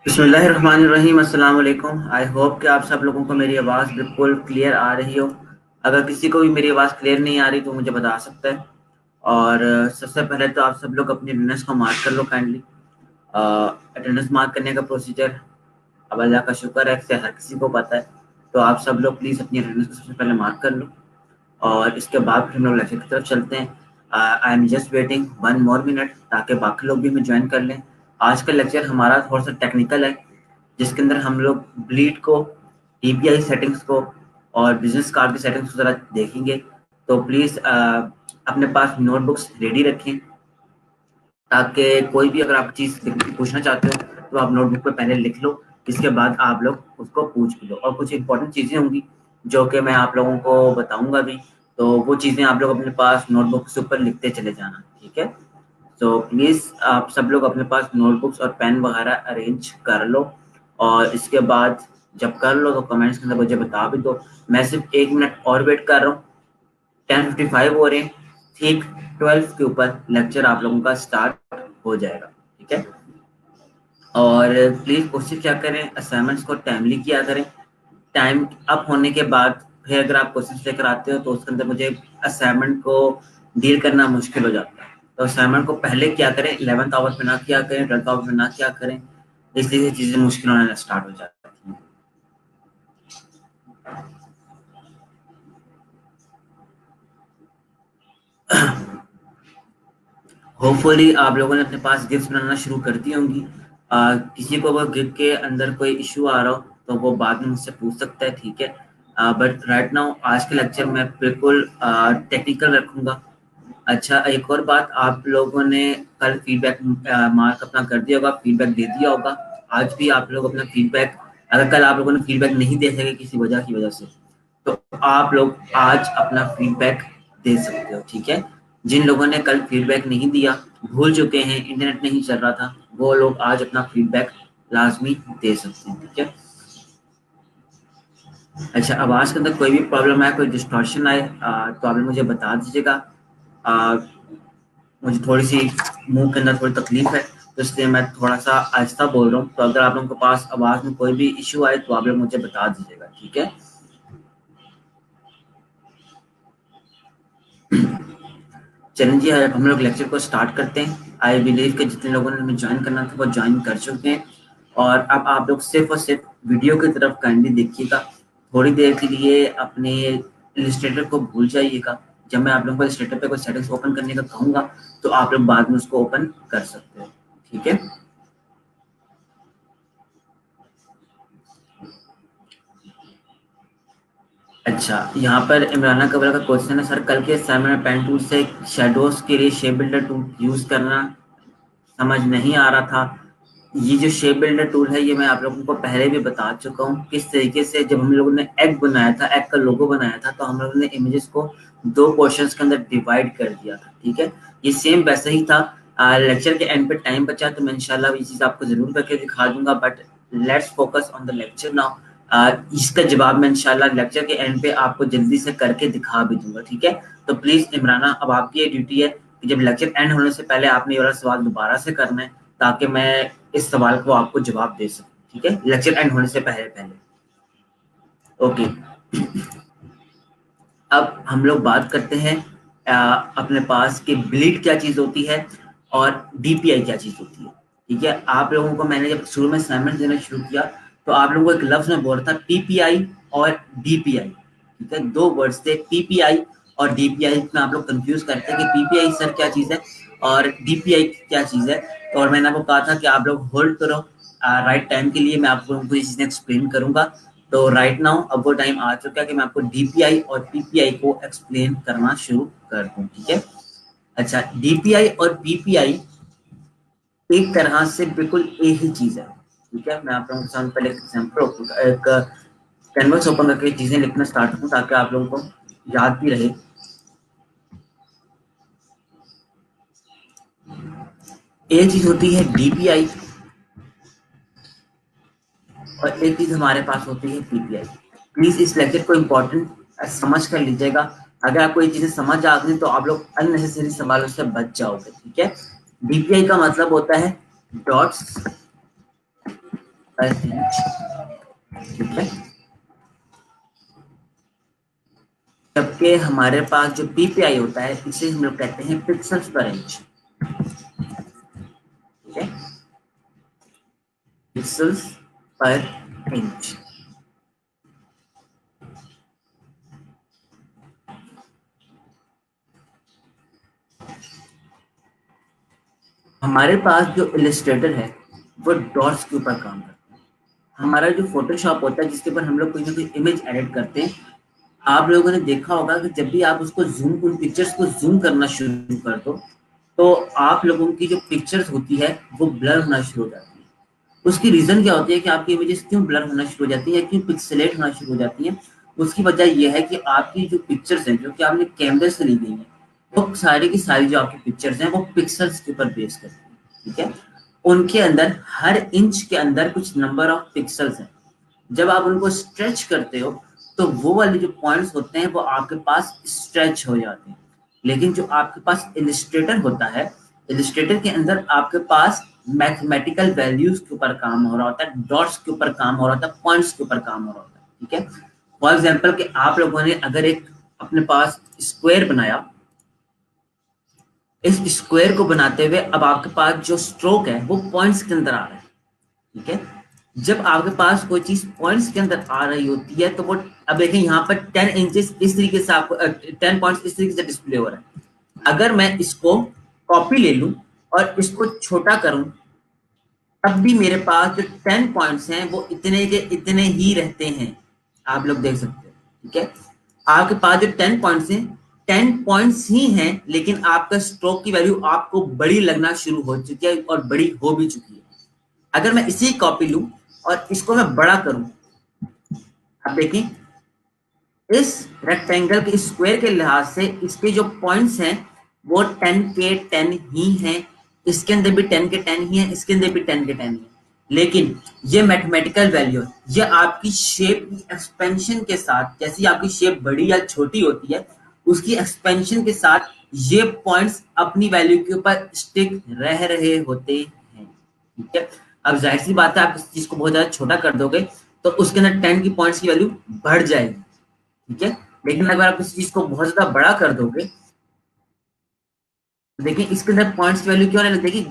बिस्मिल्लाहिर्रहमानिर्रहीम, अस्सलाम वालेकुम। आई होप कि आप सब लोगों को मेरी आवाज़ बिल्कुल क्लियर आ रही हो। अगर किसी को भी मेरी आवाज़ क्लियर नहीं आ रही तो मुझे बता सकता है। और सबसे पहले तो आप सब लोग अपनी अटेंडेंस को मार्क कर लो काइंडली। अटेंडेंस मार्क करने का प्रोसीजर अब अल्लाह का शुक्र है कि हर किसी को पता है। तो आप सब लोग प्लीज़ अपनी अटेंडेंस को सबसे पहले मार्क कर लो और इसके बाद फिर हम लोग लेक्चर की तरफ चलते हैं। I am just waiting 1 more minute ताकि बाकी लोग भी हमें ज्वाइन कर लें। आज का लेक्चर हमारा थोड़ा सा टेक्निकल है, जिसके अंदर हम लोग ब्लीड को, डीपीआई सेटिंग्स को और बिजनेस कार्ड की सेटिंग्स को ज़रा देखेंगे। तो प्लीज़ अपने पास नोटबुक्स रेडी रखें ताकि कोई भी अगर आप चीज़ पूछना चाहते हो तो आप नोटबुक पे पहले लिख लो, इसके बाद आप लोग उसको पूछ भी लो। और कुछ इंपॉर्टेंट चीज़ें होंगी जो कि मैं आप लोगों को बताऊंगा भी, तो वो चीज़ें आप लोग अपने पास नोटबुक के ऊपर लिखते चले जाना, ठीक है। तो प्लीज़ आप सब लोग अपने पास नोटबुक्स और पेन वगैरह अरेंज कर लो और इसके बाद जब कर लो तो कमेंट्स के अंदर मुझे बता भी दो। मैं सिर्फ 1 मिनट और वेट कर रहा हूँ। 10:55 हो रहे हैं, ठीक 12 के ऊपर लेक्चर आप लोगों का स्टार्ट हो जाएगा, ठीक है। और प्लीज़ कोशिश क्या करें, असाइनमेंट्स को टाइमली किया करें। टाइम अप होने के बाद फिर अगर आप क्वेश्चन लेकर आते हो तो उसके अंदर मुझे असाइनमेंट को डील करना मुश्किल हो जाता है। तो असाइनमेंट को पहले क्या करें, 11th आवर पे ना किया करें, 12th आवर पे ना किया करें, इसलिए ये चीज़ें मुश्किल होना स्टार्ट हो जाती हैं। होपफुली आप लोगों ने अपने पास गिफ्ट बनाना शुरू कर दी होंगी। किसी को अगर गिफ्ट के अंदर कोई इशू आ रहा हो तो वो बाद में मुझसे पूछ सकता है, ठीक है। बट राइट नाउ आज के लेक्चर में बिल्कुल टेक्निकल रखूंगा। अच्छा, एक और बात, आप लोगों ने कल फीडबैक मार्क अपना कर दिया होगा, फीडबैक दे दिया होगा। आज भी आप लोग अपना फीडबैक, अगर कल आप लोगों ने फीडबैक नहीं दे सके किसी वजह की वजह से, तो आप लोग आज अपना फीडबैक दे सकते हो, ठीक है। जिन लोगों ने कल फीडबैक नहीं दिया, भूल चुके हैं, इंटरनेट नहीं चल रहा था, वो लोग आज अपना फीडबैक लाजमी दे सकते हैं, ठीक है। अच्छा, आवाज़ के अंदर कोई भी प्रॉब्लम आए, कोई डिस्टॉर्शन आए तो आप लोग मुझे बता दीजिएगा। आ, मुझे थोड़ी सी मुंह के अंदर थोड़ी तकलीफ है, तो इसलिए मैं थोड़ा सा आहिस्ता बोल रहा हूँ। तो अगर आप लोगों के पास आवाज़ में कोई भी इशू आए तो आप लोग मुझे बता दीजिएगा, ठीक है। चलें जी, अब हम लोग लेक्चर को स्टार्ट करते हैं। आई बिलीव कि जितने लोगों ने हमें ज्वाइन करना था वो ज्वाइन कर चुके हैं। और अब आप लोग सिर्फ और सिर्फ वीडियो की तरफ काइंडली देखिएगा। थोड़ी देर के लिए अपने इलस्ट्रेटर को भूल जाइएगा। जब मैं आप लोगों को इलस्ट्रेटर पे कोई सेटिंग्स ओपन करने का कहूँगा तो आप लोग बाद में उसको ओपन कर सकते हो, ठीक है। अच्छा, यहाँ पर इमराना कबरा का क्वेश्चन है, सर कल के असाइनमेंट में पेन टूल से शेडोज के लिए शेप बिल्डर टूल यूज करना समझ नहीं आ रहा था। ये जो शेप बिल्डर टूल है ये मैं आप लोगों को पहले भी बता चुका हूँ किस तरीके से। जब हम लोगों ने एग बनाया था, एग का लोगो बनाया था, तो हम लोगों ने इमेजेस को दो पोर्शंस के अंदर डिवाइड कर दिया था, ठीक है। ये सेम वैसे ही था। लेक्चर के एंड पे टाइम बचा तो मैं इंशाल्लाह ये चीज़ आपको जरूर करके दिखा दूंगा, but let's focus on the lecture now. इसका जवाब मैं इंशाल्लाह लेक्चर के एंड पे आपको जल्दी से करके दिखा भी दूंगा, ठीक है। तो प्लीज इमराना, अब आपकी ये ड्यूटी है कि जब लेक्चर एंड होने से पहले आपने ये वाला सवाल दोबारा से करना है ताकि मैं इस सवाल को आपको जवाब दे सकूं, ठीक है, लेक्चर एंड होने से पहले पहले। ओके, अब हम लोग बात करते हैं अपने पास कि ब्लीड क्या चीज होती है और डीपीआई क्या चीज होती है, ठीक है। आप लोगों को मैंने जब शुरू में असाइनमेंट देना शुरू किया तो आप लोगों को एक लफ्ज में बोल रहा था, पीपीआई और डीपीआई, ठीक है। दो वर्ड्स थे, पीपीआई और डीपीआई में आप लोग कंफ्यूज करते हैं कि पीपीआई सर क्या चीज है और डीपीआई क्या चीज है। तो और मैंने आपको कहा था कि आप लोग होल्ड करो, राइट टाइम के लिए मैं आप लोगों को ये चीजें एक्सप्लेन करूंगा। तो राइट नाउ अब वो टाइम आ चुका है कि मैं आपको डीपीआई और पीपीआई को एक्सप्लेन करना शुरू कर दूं, ठीक है। अच्छा, डीपीआई और पीपीआई एक तरह से बिल्कुल एक ही चीज है, ठीक है। मैं आप लोगों के सामने पहले एक एग्जाम्पल, एक कैनवस ओपन करके चीजें लिखना स्टार्ट करूं ताकि आप लोगों को याद भी रहे। एक चीज होती है डीपीआई और एक चीज हमारे पास होती है पीपीआई। प्लीज इस लेक्चर को इम्पोर्टेंट समझ कर लीजिएगा। अगर आपको ये चीजें समझ आ गई तो आप लोग अननेसेसरी सवालों से बच जाओगे, ठीक है। डीपीआई का मतलब होता है डॉट्स पर इंच, ठीक है। जबकि हमारे पास जो पीपीआई होता है इसे हम लोग कहते हैं पिक्सल्स पर इंच, ठीक है, पिक्सल्स पर इंच। हमारे पास जो इलस्ट्रेटर है वो डॉट्स के ऊपर काम करता है। हमारा जो फोटोशॉप होता है जिसके ऊपर हम लोग कोई ना कोई इमेज एडिट करते हैं, आप लोगों ने देखा होगा कि जब भी आप उसको जूम, उन पिक्चर्स को जूम करना शुरू कर दो तो आप लोगों की जो पिक्चर्स होती है वो ब्लर होना शुरू हो जाती है। उसकी रीजन क्या होती है कि आपकी इमेजेस क्यों ब्लर होना शुरू हो जाती है, क्यों पिक्सेलेट होना शुरू हो जाती है? उसकी वजह यह है कि आपकी जो पिक्चर्स हैं जो कि आपने कैमरे से ली गई हैं, वो सारी की सारी जो आपकी पिक्चर्स हैं वो पिक्सल्स के ऊपर बेस करती हैं, ठीक है। उनके अंदर हर इंच के अंदर कुछ नंबर ऑफ पिक्सल्स हैं। जब आप उनको स्ट्रेच करते हो तो वो वाले जो पॉइंट्स होते हैं वो आपके पास स्ट्रेच हो जाते हैं। लेकिन जो आपके पास इलिस्ट्रेटर होता है, इलिस्ट्रेटर के अंदर आपके पास मैथमेटिकल वैल्यूज के ऊपर काम हो रहा होता है, डॉट्स के ऊपर काम हो रहा होता है, पॉइंट्स के ऊपर काम हो रहा होता है, ठीक है। फॉर एग्जाम्पल कि आप लोगों ने अगर एक अपने पास स्क्वायर बनाया, इस स्क्वायर को बनाते हुए अब आपके पास जो स्ट्रोक है वो पॉइंट्स के अंदर आ रहा है, ठीक है। जब आपके पास कोई चीज पॉइंट्स के अंदर आ रही होती है तो वो, अब देखें यहाँ पर 10 इंचेस इस तरीके से आपको 10 पॉइंट्स इस तरीके से डिस्प्ले हो रहा है। अगर मैं इसको कॉपी ले लूं और इसको छोटा करूं तब भी मेरे पास जो 10 पॉइंट्स हैं वो इतने के इतने ही रहते हैं। आप लोग देख सकते हो, ठीक है। आपके पास जो 10 पॉइंट्स हैं 10 पॉइंट्स ही हैं, लेकिन आपका स्ट्रोक की वैल्यू आपको बड़ी लगना शुरू हो चुकी है और बड़ी हो भी चुकी है। अगर मैं इसी कॉपी लूं और इसको मैं बड़ा करूं, आप देखें इस रेक्टेंगल के स्क्वायर के लिहाज से इसके जो पॉइंट्स हैं वो 10 के 10 ही हैं। इसके अंदर भी 10 के 10 ही है, इसके अंदर भी 10 के 10 ही है। लेकिन ये मैथमेटिकल वैल्यू है, ये आपकी शेप की एक्सपेंशन के साथ, जैसी आपकी शेप बड़ी या छोटी होती है उसकी एक्सपेंशन के साथ ये पॉइंट्स अपनी वैल्यू के ऊपर स्टिक रह रहे होते हैं, ठीक है। अब जाहिर सी बात है आप इस चीज को बहुत ज्यादा छोटा कर दोगे तो उसके अंदर 10 की पॉइंट्स की वैल्यू बढ़ जाएगी, ठीक है। लेकिन अगर आप इस चीज को बहुत ज्यादा बड़ा कर दोगे तो देखिए इसके अंदर पॉइंट्स की वैल्यू क्यों नहीं लगेगी,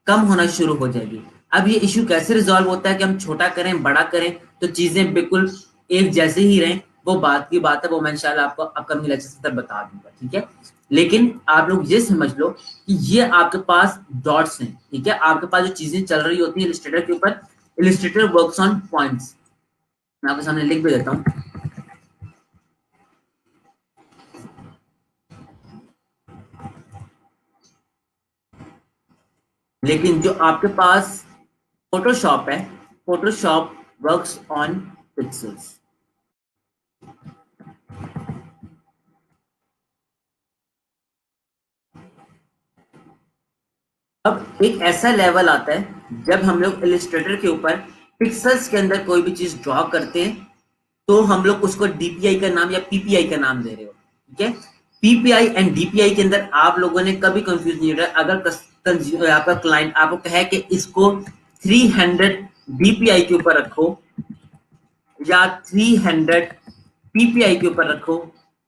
कम होना शुरू हो जाएगी। अब ये इश्यू कैसे रिजॉल्व होता है कि हम छोटा करें बड़ा करें तो चीजें बिल्कुल एक जैसे ही रहें, वो बात की बात है, वो मैं इंशाल्लाह आपको अपकमिंग लेक्चर तक बता दूंगा, ठीक है। लेकिन आप लोग ये समझ लो कि ये आपके पास डॉट्स हैं, ठीक है। आपके पास जो चीजें चल रही होती है इलिस्ट्रेटर के ऊपर, इलिस्ट्रेटर वर्क्स ऑन पॉइंट्स। मैं आपके सामने लिख भी देता हूँ। लेकिन जो आपके पास फोटोशॉप है, फोटोशॉप वर्क्स ऑन पिक्सेल्स। अब एक ऐसा लेवल आता है जब हम लोग इलिस्ट्रेटर के ऊपर पिक्सेल्स के अंदर कोई भी चीज ड्रॉ करते हैं तो हम लोग उसको डीपीआई का नाम या पीपीआई का नाम दे रहे हो, ठीक है। पीपीआई एंड डीपीआई के अंदर आप लोगों ने कभी कंफ्यूज नहीं हो रहा। अगर आपका क्लाइंट आपको कहे कि इसको 300 डीपीआई के ऊपर रखो या 300 पीपीआई के ऊपर रखो,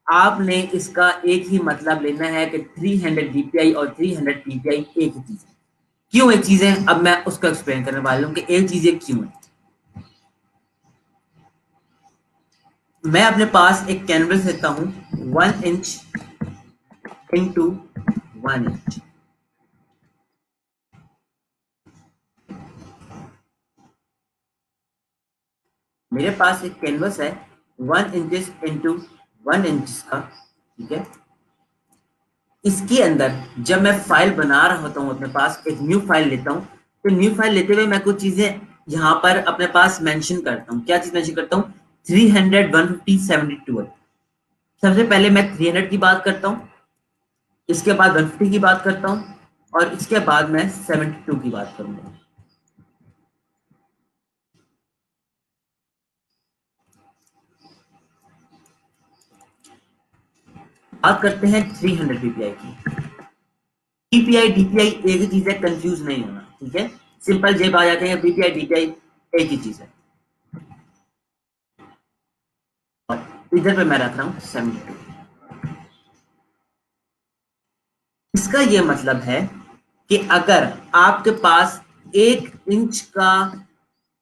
आपने इसका एक ही मतलब लेना है कि 300 डीपीआई और 300 पीपीआई एक ही चीज है। क्यों एक चीज है, अब मैं उसको एक्सप्लेन करने वाला हूं कि एक चीज है क्यों है। मैं अपने पास एक कैनवस लेता हूं 1 इंच इंटू 1 इंच। मेरे पास एक कैनवस है 1 इंच इंटू 1 इंच का, ठीक है। इसके अंदर जब मैं फाइल बना रहा होता हूँ, अपने पास एक न्यू फाइल लेता हूँ, तो न्यू फाइल लेते हुए मैं कुछ चीजें यहाँ पर अपने पास मेंशन करता हूँ। क्या चीज मेंशन करता हूँ? 300, 150, 72। सबसे पहले मैं 300 की बात करता हूँ, इसके बाद 150 की बात करता हूँ और इसके बाद मैं 72 की बात करूंगा। बात करते हैं 300 पीपीआई की। पीपीआई डीपीआई एक ही चीज है, कंफ्यूज नहीं होना, ठीक है। सिंपल जे आ जाते हैं पीपीआई डीपीआई। एक ही चीज है। और इधर पे मैं रख रहा हूँ 72। इसका ये मतलब है कि अगर आपके पास 1 इंच का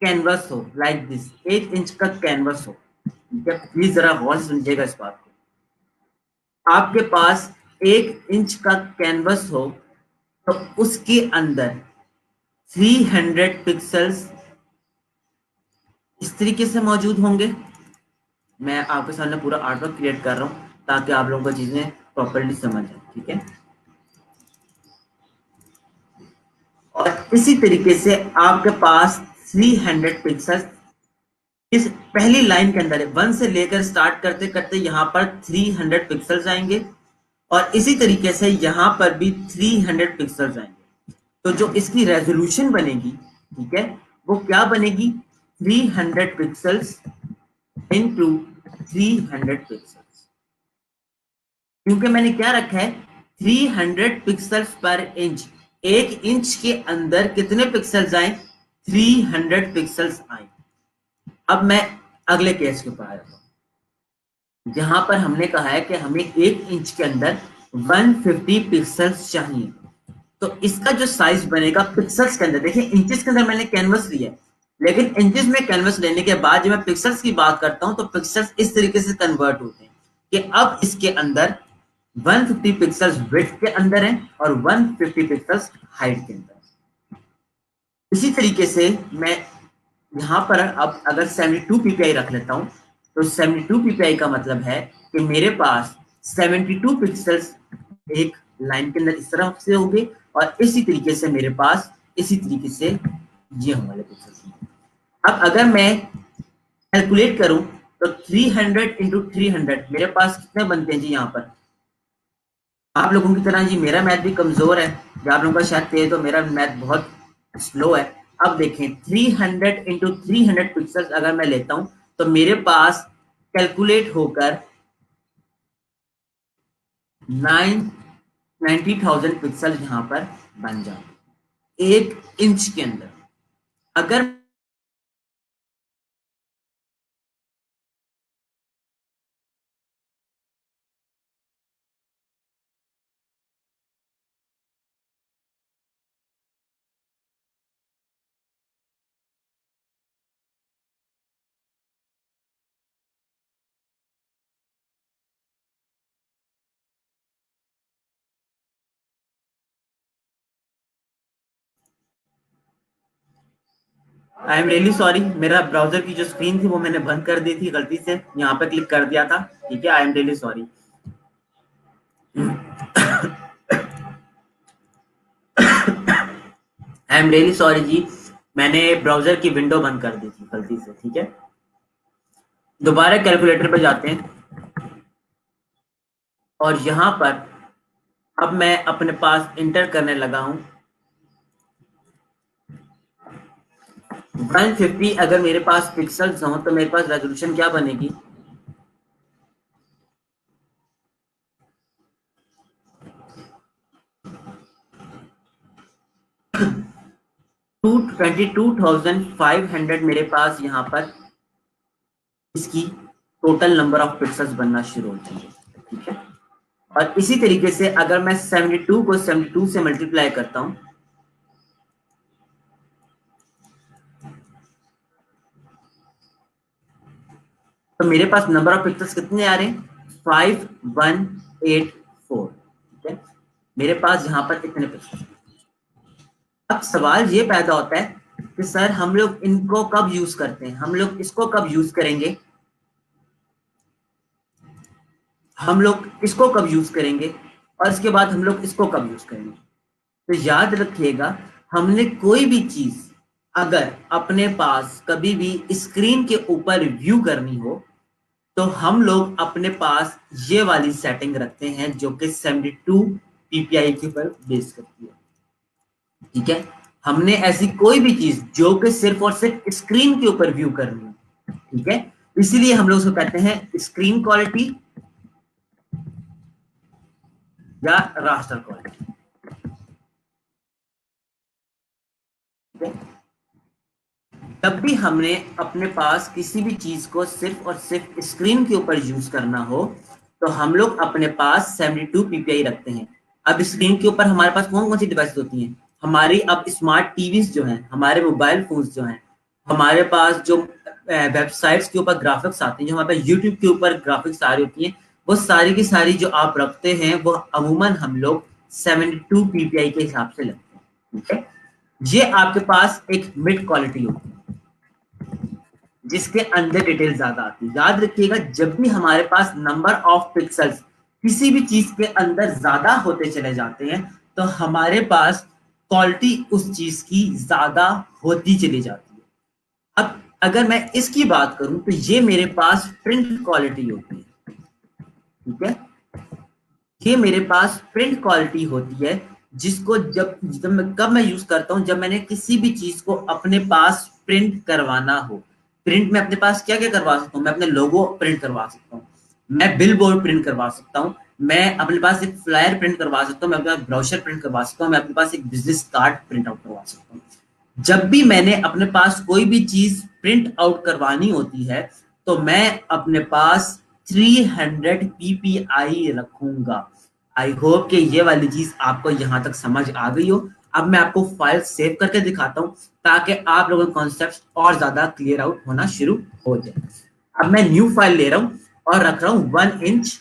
कैनवस हो, लाइक दिस, 1 इंच का कैनवस हो, ठीक है, प्लीज जरा गौर से समझिएगा इस बात को। आपके पास 1 इंच का कैनवस हो तो उसके अंदर 300 पिक्सल्स इस तरीके से मौजूद होंगे। मैं आपके सामने पूरा आर्टवर्क क्रिएट कर रहा हूँ ताकि आप लोगों को चीजें प्रॉपरली समझ आए, ठीक है। और इसी तरीके से आपके पास 300 पिक्सल्स इस पहली लाइन के अंदर है। 1 से लेकर स्टार्ट करते करते यहाँ पर 300 पिक्सल्स आएंगे और इसी तरीके से यहाँ पर भी 300 पिक्सल्स आएंगे। तो जो इसकी रेजोल्यूशन बनेगी, ठीक है, वो क्या बनेगी, 300 पिक्सल्स इंटू 300 पिक्सल्स। क्योंकि मैंने क्या रखा है, 300 पिक्सल्स पर इंच। 1 इंच के अंदर कितने पिक्सल्स आए, 300 पिक्सल्स आए। अब मैं अगले केस के ऊपर आ जाता हूं, जहां पर हमने कहा है कि हमें 1 इंच के अंदर 150 पिक्सल्स चाहिए। तो इसका जो साइज बनेगा पिक्सल्स के अंदर, देखिए इंचेस के अंदर मैंने कैनवस लिया है, लेकिन इंचेस में कैनवस लेने के बाद जब मैं पिक्सल्स की बात करता हूं तो पिक्सल्स इस तरीके से कन्वर्ट होते हैं कि अब इसके अंदर 150 पिक्सल्स विड्थ के अंदर है और 150 पिक्सल्स हाइट के अंदर। इसी तरीके से मैं यहाँ पर अब अगर 72 ppi रख लेता हूँ तो 72 ppi का मतलब है कि मेरे पास 72 पिक्सल्स एक लाइन के अंदर इस तरह से होंगे और इसी तरीके से मेरे पास इसी तरीके से ये होंगे पिक्सल्स। अब अगर मैं कैलकुलेट करूं तो 300 इंटू 300 मेरे पास कितने बनते हैं जी। यहाँ पर आप लोगों की तरह जी मेरा मैथ भी कमजोर है, या आप लोगों का शायद तेज, तो मेरा मैथ बहुत स्लो है। अब देखें 300 इंटू 300 पिक्सल्स अगर मैं लेता हूं तो मेरे पास कैलकुलेट होकर 90,000 पिक्सल यहां पर बन जाए 1 इंच के अंदर। अगर आई एम रियली सॉरी, मेरा ब्राउजर की जो स्क्रीन थी वो मैंने बंद कर दी थी गलती से, यहाँ पे क्लिक कर दिया था, ठीक है। I am really sorry. I am really sorry जी, मैंने ब्राउजर की विंडो बंद कर दी थी गलती से, ठीक है। दोबारा कैलकुलेटर पे जाते हैं और यहां पर अब मैं अपने पास इंटर करने लगा हूं 150। अगर मेरे पास पिक्सल्स हो तो मेरे पास रेजोल्यूशन क्या बनेगी, 22,500 मेरे पास यहाँ पर इसकी टोटल नंबर ऑफ पिक्सल्स बनना शुरू होती है, ठीक है। और इसी तरीके से अगर मैं 72 को 72 से मल्टीप्लाई करता हूं तो मेरे पास नंबर ऑफ पिक्सल्स कितने आ रहे हैं, 5184, ठीक है। मेरे पास यहाँ पर कितने पिक्सल। अब सवाल ये पैदा होता है कि सर हम लोग इनको कब यूज करते हैं, हम लोग इसको कब यूज करेंगे, हम लोग इसको कब यूज करेंगे और इसके बाद हम लोग इसको कब यूज करेंगे। तो याद रखिएगा, हमने कोई भी चीज अगर अपने पास कभी भी स्क्रीन के ऊपर व्यू करनी हो तो हम लोग अपने पास ये वाली सेटिंग रखते हैं जो कि 72 ppi के ऊपर बेस करती है, ठीक है। हमने ऐसी कोई भी चीज जो कि सिर्फ और सिर्फ स्क्रीन के ऊपर व्यू करनी है, ठीक है, इसीलिए हम लोग उसको कहते हैं स्क्रीन क्वालिटी या रास्टर क्वालिटी, ठीक है। जब भी हमने अपने पास किसी भी चीज को सिर्फ और सिर्फ स्क्रीन के ऊपर यूज करना हो, तो हम लोग अपने पास 72 पीपीआई रखते हैं। अब स्क्रीन के ऊपर हमारे पास कौन कौन सी डिवाइस होती हैं? हमारी अब स्मार्ट टीवीज जो हैं, हमारे मोबाइल फोन्स जो हैं, हमारे पास जो वेबसाइट्स के ऊपर ग्राफिक्स आते हैं, जो हमारे पास यूट्यूब के ऊपर ग्राफिक्स आ रही होती हैं, वो सारी की सारी जो आप रखते हैं वो अमूमन हम लोग 72 पीपीआई के हिसाब से लगते हैं। ठीक है, ये आपके पास एक मिड क्वालिटी होती है जिसके अंदर डिटेल ज्यादा आती है। याद रखिएगा, जब भी हमारे पास नंबर ऑफ पिक्सल्स किसी भी चीज के अंदर ज्यादा होते चले जाते हैं, तो हमारे पास क्वालिटी उस चीज की ज्यादा होती चली जाती है। अब अगर मैं इसकी बात करूं तो ये मेरे पास प्रिंट क्वालिटी होती है। ठीक है, ये मेरे पास प्रिंट क्वालिटी होती है, जिसको कब मैं यूज करता हूं, जब मैंने किसी भी चीज को अपने पास प्रिंट करवाना हो। प्रिंट में अपने पास क्या क्या करवा सकता हूँ? मैं अपने लोगो प्रिंट करवा सकता हूँ, मैं बिल बोर्ड प्रिंट करवा सकता हूँ, मैं अपने पास एक फ्लायर प्रिंट करवा सकता हूँ, मैं अपने पास ब्रोशर प्रिंट करवा सकता हूँ, मैं अपने पास एक बिजनेस कार्ड प्रिंट आउट करवा सकता हूँ। जब भी मैंने अपने पास कोई भी चीज प्रिंट आउट करवानी होती है, तो मैं अपने पास 300 पीपीआई रखूंगा। आई होप कि ये वाली चीज आपको यहां तक समझ आ गई हो। अब मैं आपको फाइल सेव करके दिखाता हूं, ताकि आप लोगों को कॉन्सेप्ट और ज्यादा क्लियर आउट होना शुरू हो जाए। अब मैं न्यू फाइल ले रहा हूं और रख रहा हूं 1 इंच,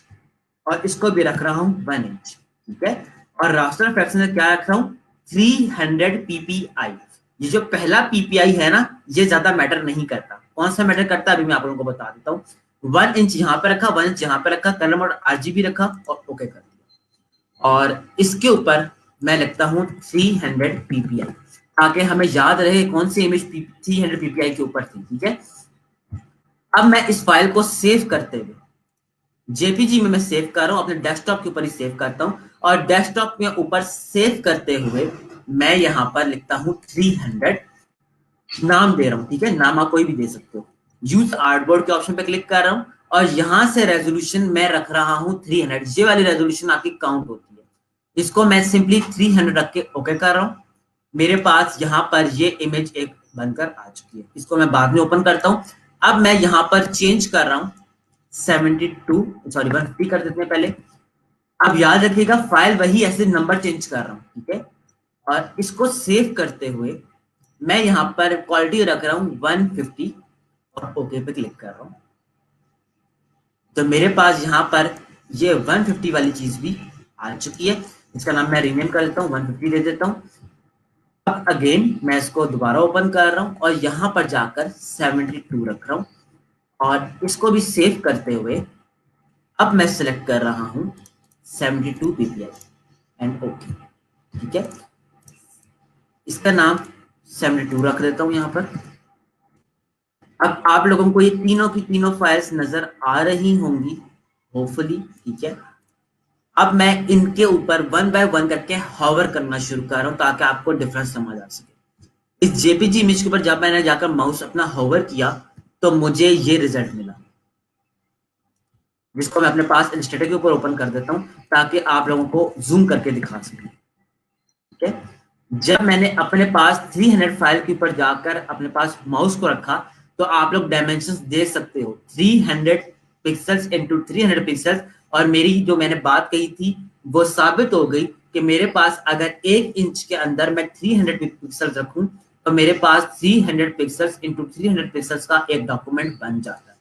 और इसको भी रख रहा हूं 1 इंच। ठीक है, और रास्टर फ्रैक्शन में क्या रख रहा हूं? 300 पीपीआई। ये जो पहला पीपीआई है ना, ये ज्यादा मैटर नहीं करता। कौन सा मैटर करता है अभी मैं आप लोगों को बता देता हूँ। 1 इंच यहाँ पे रखा, 1 इंच यहाँ पे रखा, कलर मोड आरजीबी रखा और ओके कर दिया। और इसके ऊपर मैं लिखता हूँ 300 पीपीआई, ताकि हमें याद रहे कौन सी इमेज 300 पीपीआई के ऊपर थी। ठीक है, अब मैं इस फाइल को सेव करते हुए जेपीजी में मैं सेव कर रहा हूँ, अपने डेस्कटॉप के ऊपर ही सेव करता हूँ, और डेस्कटॉप के ऊपर सेव करते हुए मैं यहाँ पर लिखता हूँ 300, नाम दे रहा हूँ। ठीक है, नाम आप कोई भी दे सकते हो। यूज आर्टबोर्ड के ऑप्शन पे क्लिक कर रहा हूँ, और यहां से रेजोल्यूशन मैं रख रहा हूँ 300। ये वाली रेजोल्यूशन आपकी काउंट होती है, इसको मैं सिंपली 300 रख के ओके कर रहा हूँ। मेरे पास यहाँ पर ये इमेज एक बनकर आ चुकी है, इसको मैं बाद में ओपन करता हूँ। अब मैं यहाँ पर चेंज कर रहा हूँ 72, सॉरी 150 कर देते हैं पहले। अब याद रखिएगा, फाइल वही, ऐसे नंबर चेंज कर रहा हूँ। ठीक है, और इसको सेव करते हुए मैं यहाँ पर क्वालिटी रख रहा हूँ 150 और ओके पे क्लिक कर रहा हूँ। तो मेरे पास यहाँ पर ये 150 वाली चीज भी आ चुकी है। इसका नाम मैं रीनेम कर लेता हूँ, 150 दे देता हूँ। अब अगेन मैं इसको दोबारा ओपन कर रहा हूँ और यहाँ पर जाकर 72 रख रहा हूँ, और इसको भी सेव करते हुए अब मैं सिलेक्ट कर रहा हूँ 72 पीपीआई एंड ओके। ठीक है, इसका नाम 72 रख देता हूँ यहाँ पर। अब आप लोगों को ये तीनों की तीनों फाइल्स नजर आ रही होंगी होपफुली। ठीक है, अब मैं इनके ऊपर वन बाय वन करके हॉवर करना शुरू कर रहा हूं, ताकि आपको डिफरेंस समझ आ सके। इस जेपीजी इमेज के ऊपर जब मैंने जाकर माउस अपना हॉवर किया, तो मुझे ये रिजल्ट मिला, जिसको मैं अपने पास इंस्टेटा के ऊपर ओपन कर देता हूं, ताकि आप लोगों को जूम करके दिखा सके। ठीक है, जब मैंने अपने पास 300 फाइल के ऊपर जाकर अपने पास माउस को रखा, तो आप लोग डायमेंशंस देख सकते हो, 300 पिक्सल्स इंटू 300 पिक्सल्स। और मेरी जो मैंने बात कही थी वो साबित हो गई कि मेरे पास अगर 1 इंच के अंदर मैं 300 पिक्सल्स रखूं, तो मेरे पास 300 पिक्सल्स इंटू 300 पिक्सल्स का एक डॉक्यूमेंट बन जाता है।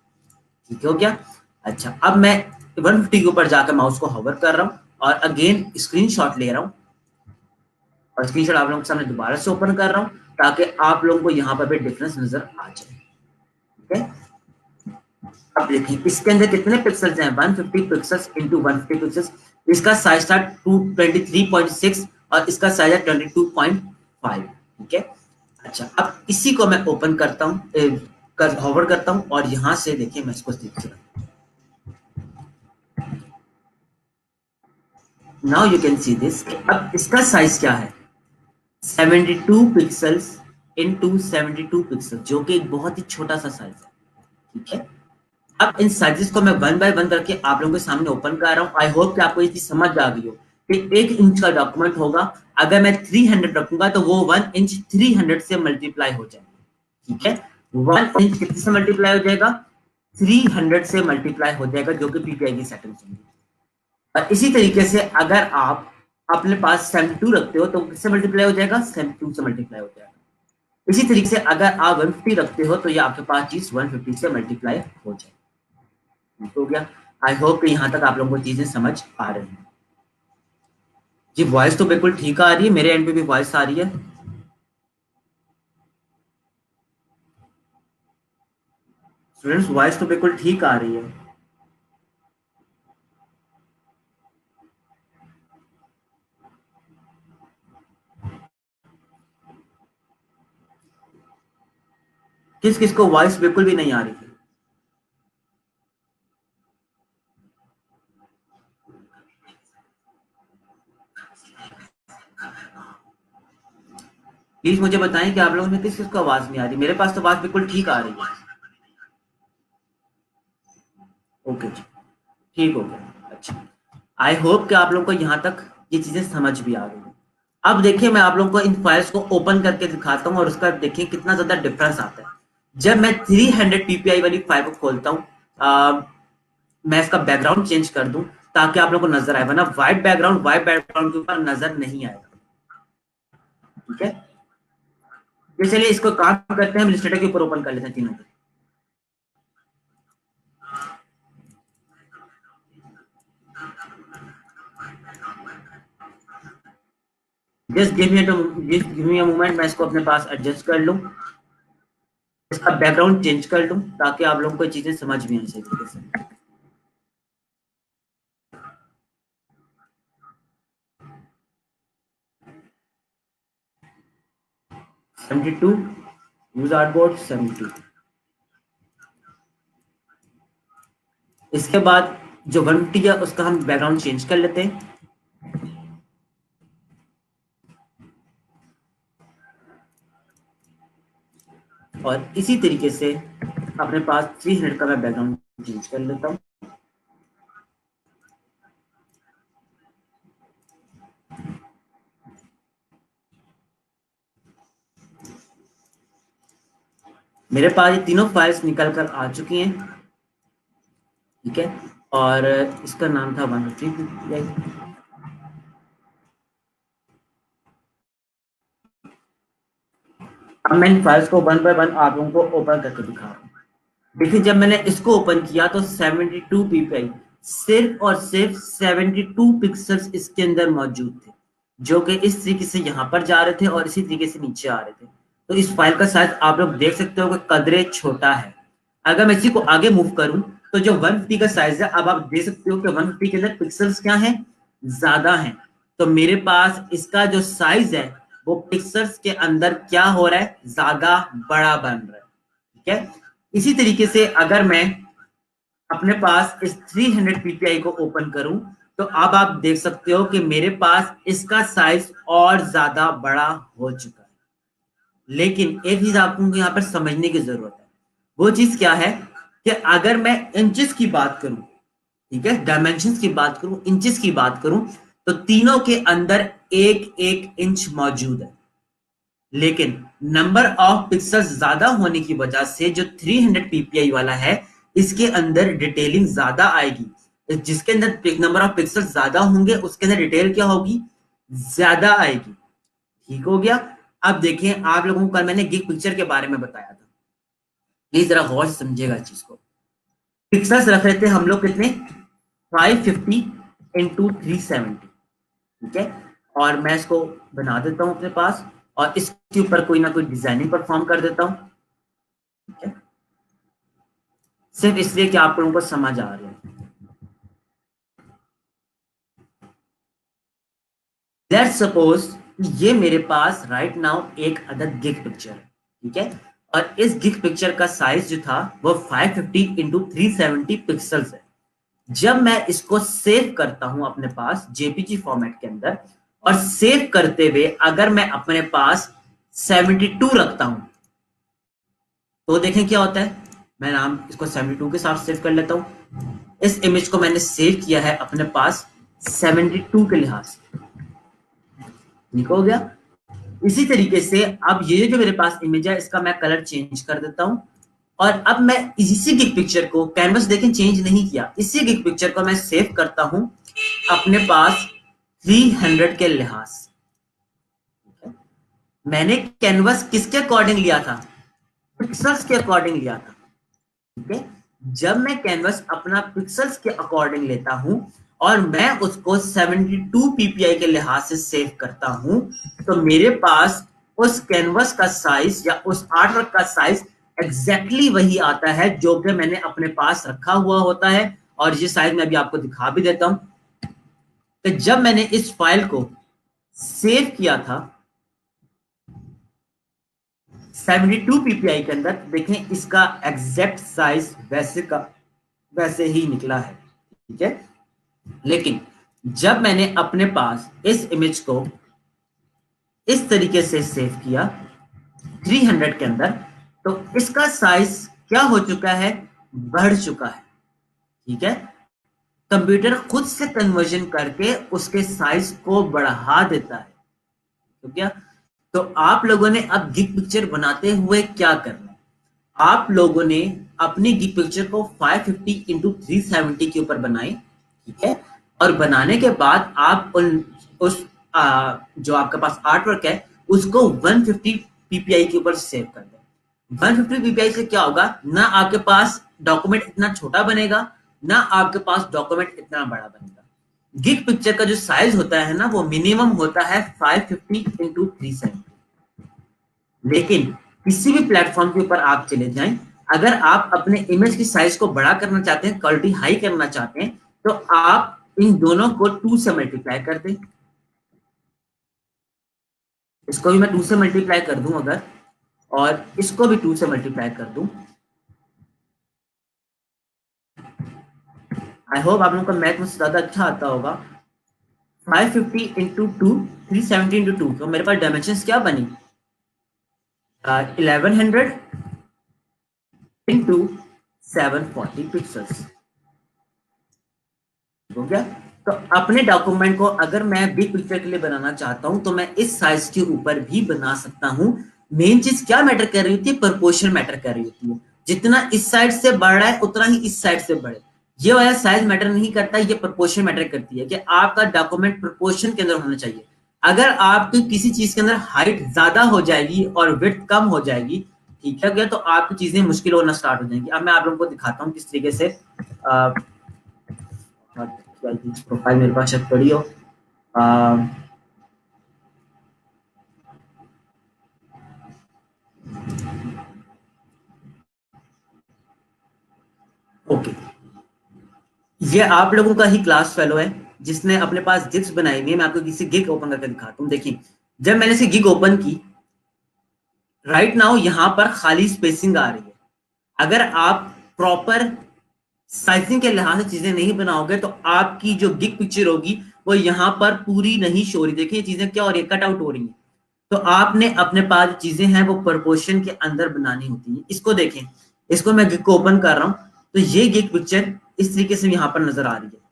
ठीक हो गया? अच्छा, अब मैं 150 के ऊपर जाकर माउस को होवर कर रहा हूँ और अगेन स्क्रीनशॉट ले रहा हूँ, और स्क्रीनशॉट आप लोगों के सामने दोबारा से ओपन कर रहा हूँ, ताकि आप लोगों को यहाँ पर भी डिफरेंस नजर आ जाए। ठीक है, अब देखिए इसके अंदर कितने पिक्सल्स हैं, 150 पिक्सल्स इंटू 150 पिक्सल्स। इसका साइज था 223.6 और इसका साइज है 22.5। ठीक है, अच्छा, अब इसी को मैं ओपन करता हूँ, होवर करता हूँ, और यहाँ से देखिए मैं इसको देखिए, now you can see this. अब इसका साइज क्या है, 72 पिक्सल्स इंटू 72 पिक्सल, जो कि एक बहुत ही छोटा सा साइज है। ठीक है, अब इन साइजेस को मैं वन बाय वन करके आप लोगों के सामने ओपन कर रहा हूँ। आई होप कि आपको ये चीज समझ आ गई हो कि 1 इंच का डॉक्यूमेंट होगा, अगर मैं 300 रखूंगा तो वो 1 इंच 300 से मल्टीप्लाई हो जाएगा। ठीक है, 1 इंच कितने से मल्टीप्लाई हो जाएगा, 300 से मल्टीप्लाई हो जाएगा, जो कि पीपीआई की सेटिंग होगी। और इसी तरीके से अगर आप अपने पास 72 रखते हो तो किससे मल्टीप्लाई हो जाएगा, 72 से मल्टीप्लाई हो जाएगा। इसी तरीके से अगर आप 150 रखते हो तो ये आपके पास चीज 150 से मल्टीप्लाई हो जाएगी। हो गया। आई होप कि यहाँ तक आप लोगों को चीजें समझ आ रही हैं। जी वॉइस तो बिल्कुल ठीक आ रही है, मेरे एंड पे भी वॉइस आ रही है। स्टूडेंट्स वॉइस तो बिल्कुल ठीक आ रही है। किस किस को वॉइस बिल्कुल भी नहीं आ रही थी? प्लीज मुझे बताएं कि आप लोगों में किस किस को आवाज नहीं आ रही। मेरे पास तो आवाज बिल्कुल ठीक आ रही है। ओके जी, ठीक हो गया। अच्छा, आई होप कि आप लोगों को यहाँ तक ये चीजें समझ भी आ गई। अब देखिए मैं आप लोगों को इन फाइल्स को ओपन करके दिखाता हूँ और उसका देखिए कितना ज्यादा डिफरेंस आता है। जब मैं 300 पीपीआई वाली फाइल को खोलता हूँ, मैं इसका बैकग्राउंड चेंज कर दूं ताकि आप लोगों को नजर आए, वरना व्हाइट बैकग्राउंड के ऊपर नजर नहीं आएगा। ठीक है, तो चलिए इसको काम करते हैं, हम इलस्ट्रेटर के ऊपर ओपन कर लेते हैं तीनों को। Just give me a moment, मैं इसको अपने पास एडजस्ट कर लूं, इसका बैकग्राउंड चेंज कर लूं ताकि आप लोगों को चीजें समझ में आए सही तरीके से। 72 यूज आर्टबोर्ड 72। इसके बाद जो 150 है उसका हम बैकग्राउंड चेंज कर लेते हैं। और इसी तरीके से अपने पास 300 का मैं बैकग्राउंड चेंज कर लेता हूँ। मेरे पास ये तीनों फाइल्स निकल कर आ चुकी हैं। ठीक है, और इसका नाम था 150 अब मैं इन फाइल्स को वन बाय वन आप लोगों को ओपन करके दिखा रहा हूँ। देखिए जब मैंने इसको ओपन किया तो 72 पीपीआई, सिर्फ और सिर्फ 72 पिक्सल्स इसके अंदर मौजूद थे, जो कि इस तरीके से यहाँ पर जा रहे थे और इसी तरीके से नीचे आ रहे थे। तो इस फाइल का साइज आप लोग देख सकते हो कि कदरे छोटा है। अगर मैं इसी को आगे मूव करूं तो जो 150 का साइज है, अब आप देख सकते हो कि 150 के अंदर पिक्सल्स क्या है, ज्यादा है। तो मेरे पास इसका जो साइज है वो पिक्सल्स के अंदर क्या हो रहा है, ज्यादा बड़ा बन रहा है। ठीक है, इसी तरीके से अगर मैं अपने पास इस 300 पीपीआई को ओपन करूं तो अब आप देख सकते हो कि मेरे पास इसका साइज और ज्यादा बड़ा हो चुका है। लेकिन एक चीज आपको यहाँ पर समझने की जरूरत है, वो चीज क्या है कि अगर मैं इंचेस की बात करूं, ठीक है, डायमेंशंस की बात करूं, इंचेस की बात करूं, तो तीनों के अंदर एक एक इंच मौजूद है। लेकिन नंबर ऑफ पिक्सल्स ज्यादा होने की वजह से जो 300 पीपीआई वाला है इसके अंदर डिटेलिंग ज्यादा आएगी। जिसके अंदर नंबर ऑफ पिक्सल्स ज्यादा होंगे उसके अंदर डिटेल क्या होगी, ज्यादा आएगी। ठीक हो गया। अब देखें आप लोगों को कल मैंने गिग पिक्चर के बारे में बताया था, प्लीज जरा गौर से समझिएगा इस चीज को। पिक्सल्स रख रहे थे हम लोग कितने, 550 इंटू 370। ठीक है, और मैं इसको बना देता हूं अपने पास और इसके ऊपर कोई ना कोई डिजाइनिंग परफॉर्म कर देता हूं। ठीक है, सिर्फ इसलिए कि आप लोगों को समझ आ रहा है। लेट्स सपोज ये मेरे पास राइट नाउ एक अदद गिग पिक्चर है। ठीक है, और इस गिग पिक्चर का साइज जो था वो 550 इंटू 370 पिक्सल्स है। जब मैं इसको सेव करता हूं अपने पास जेपीजी फॉर्मेट के अंदर, और सेव करते हुए अगर मैं अपने पास 72 रखता हूं तो देखें क्या होता है। मैं नाम इसको 72 के साथ सेव कर लेता हूं। इस इमेज को मैंने सेव किया है अपने पास 72 के लिहाज से। ठीक हो गया। इसी तरीके से अब ये जो मेरे पास इमेज है इसका मैं कलर चेंज कर देता हूं, और अब मैं इसी गिग पिक्चर को, कैनवस देखें चेंज नहीं किया, इसी गिग पिक्चर को मैं सेव करता हूं अपने पास 300 के लिहाज। मैंने कैनवस किसके अकॉर्डिंग लिया था? पिक्सल्स के अकॉर्डिंग लिया था। ठीक है, जब मैं कैनवस अपना पिक्सल्स के अकॉर्डिंग लेता हूं और मैं उसको 72 पीपीआई के लिहाज से सेव करता हूं, तो मेरे पास उस कैनवस का साइज या उस आर्टवर्क का साइज एग्जैक्टली वही आता है जो कि मैंने अपने पास रखा हुआ होता है। और ये साइज मैं अभी आपको दिखा भी देता हूं कि जब मैंने इस फाइल को सेव किया था 72 पीपीआई के अंदर, देखें इसका एग्जैक्ट साइज वैसे ही निकला है। ठीक है, लेकिन जब मैंने अपने पास इस इमेज को इस तरीके से सेव किया 300 के अंदर, तो इसका साइज क्या हो चुका है? बढ़ चुका है। ठीक है, कंप्यूटर खुद से कन्वर्जन करके उसके साइज को बढ़ा देता है। तो क्या, तो आप लोगों ने अब गिग पिक्चर बनाते हुए क्या करना है? आप लोगों ने अपनी गिग पिक्चर को 550 इंटू 370 के ऊपर बनाई। ठीक है, और बनाने के बाद आप उस जो आपके पास आर्ट वर्क है उसको 150 पीपीआई के ऊपर सेव कर दें। 150 पीपीआई से क्या होगा, ना आपके पास डॉक्यूमेंट इतना छोटा बनेगा, ना आपके पास डॉक्यूमेंट इतना बड़ा बनेगा। गिग पिक्चर का जो साइज होता है ना, वो मिनिमम होता है 550 इंटू 370। लेकिन किसी भी प्लेटफॉर्म के ऊपर आप चले जाएं, अगर आप अपने इमेज की साइज को बड़ा करना चाहते हैं, क्वालिटी हाई करना चाहते हैं, तो आप इन दोनों को 2 से मल्टीप्लाई कर दें। इसको भी मैं 2 से मल्टीप्लाई कर दूं अगर, और इसको भी 2 से मल्टीप्लाई कर दूं। आई होप आप लोगों का मैथ मुझसे ज्यादा अच्छा आता होगा। 550 इंटू 2, 370 इंटू 2, तो मेरे पास डायमेंशन क्या बनी? 1100 इंटू 740 पिक्सल्स हो गया। तो अपने डॉक्यूमेंट को अगर मैं बिग पिक्चर के लिए बनाना चाहता हूं तो मैं इस साइज के ऊपर भी बना सकता हूं। मेन चीज क्या मैटर कर रही होती है? प्रोपोर्शन मैटर कर रही होती है। जितना इस साइड से बढ़ रहा है उतना ही इस साइड से बढ़े। ये वाला साइज मैटर नहीं करता, ये प्रोपोर्शन मैटर करती है कि आपका डॉक्यूमेंट प्रोपोर्शन के अंदर होना चाहिए। अगर आपकी किसी चीज के अंदर हाइट ज्यादा हो जाएगी और विड्थ कम हो जाएगी, ठीक है, तो आपकी चीजें मुश्किल होना स्टार्ट हो जाएंगी। अब मैं आप लोगों को दिखाता हूँ किस तरीके से प्रोफाइल मेरे पास चेक पड़ी हो। ओके, ये आप लोगों का ही क्लास फेलो है जिसने अपने पास गिग्स बनाई हुई है। मैं आपको किसी गिग ओपन करके दिखाता हूँ। देखिए, जब मैंने इसे गिग ओपन की, राइट नाउ यहाँ पर खाली स्पेसिंग आ रही है। अगर आप प्रॉपर साइजिंग के लिहाज से चीजें नहीं बनाओगे तो आपकी जो गिग पिक्चर होगी वो यहाँ पर पूरी नहीं शो रही। देखिए चीजें क्या हो रही है, कट आउट हो रही है। तो आपने अपने पास चीजें हैं वो प्रोपोर्शन के अंदर बनानी होती है। इसको देखें, इसको मैं गिग को ओपन कर रहा हूं तो ये गिग पिक्चर इस तरीके से यहाँ पर नजर आ रही है।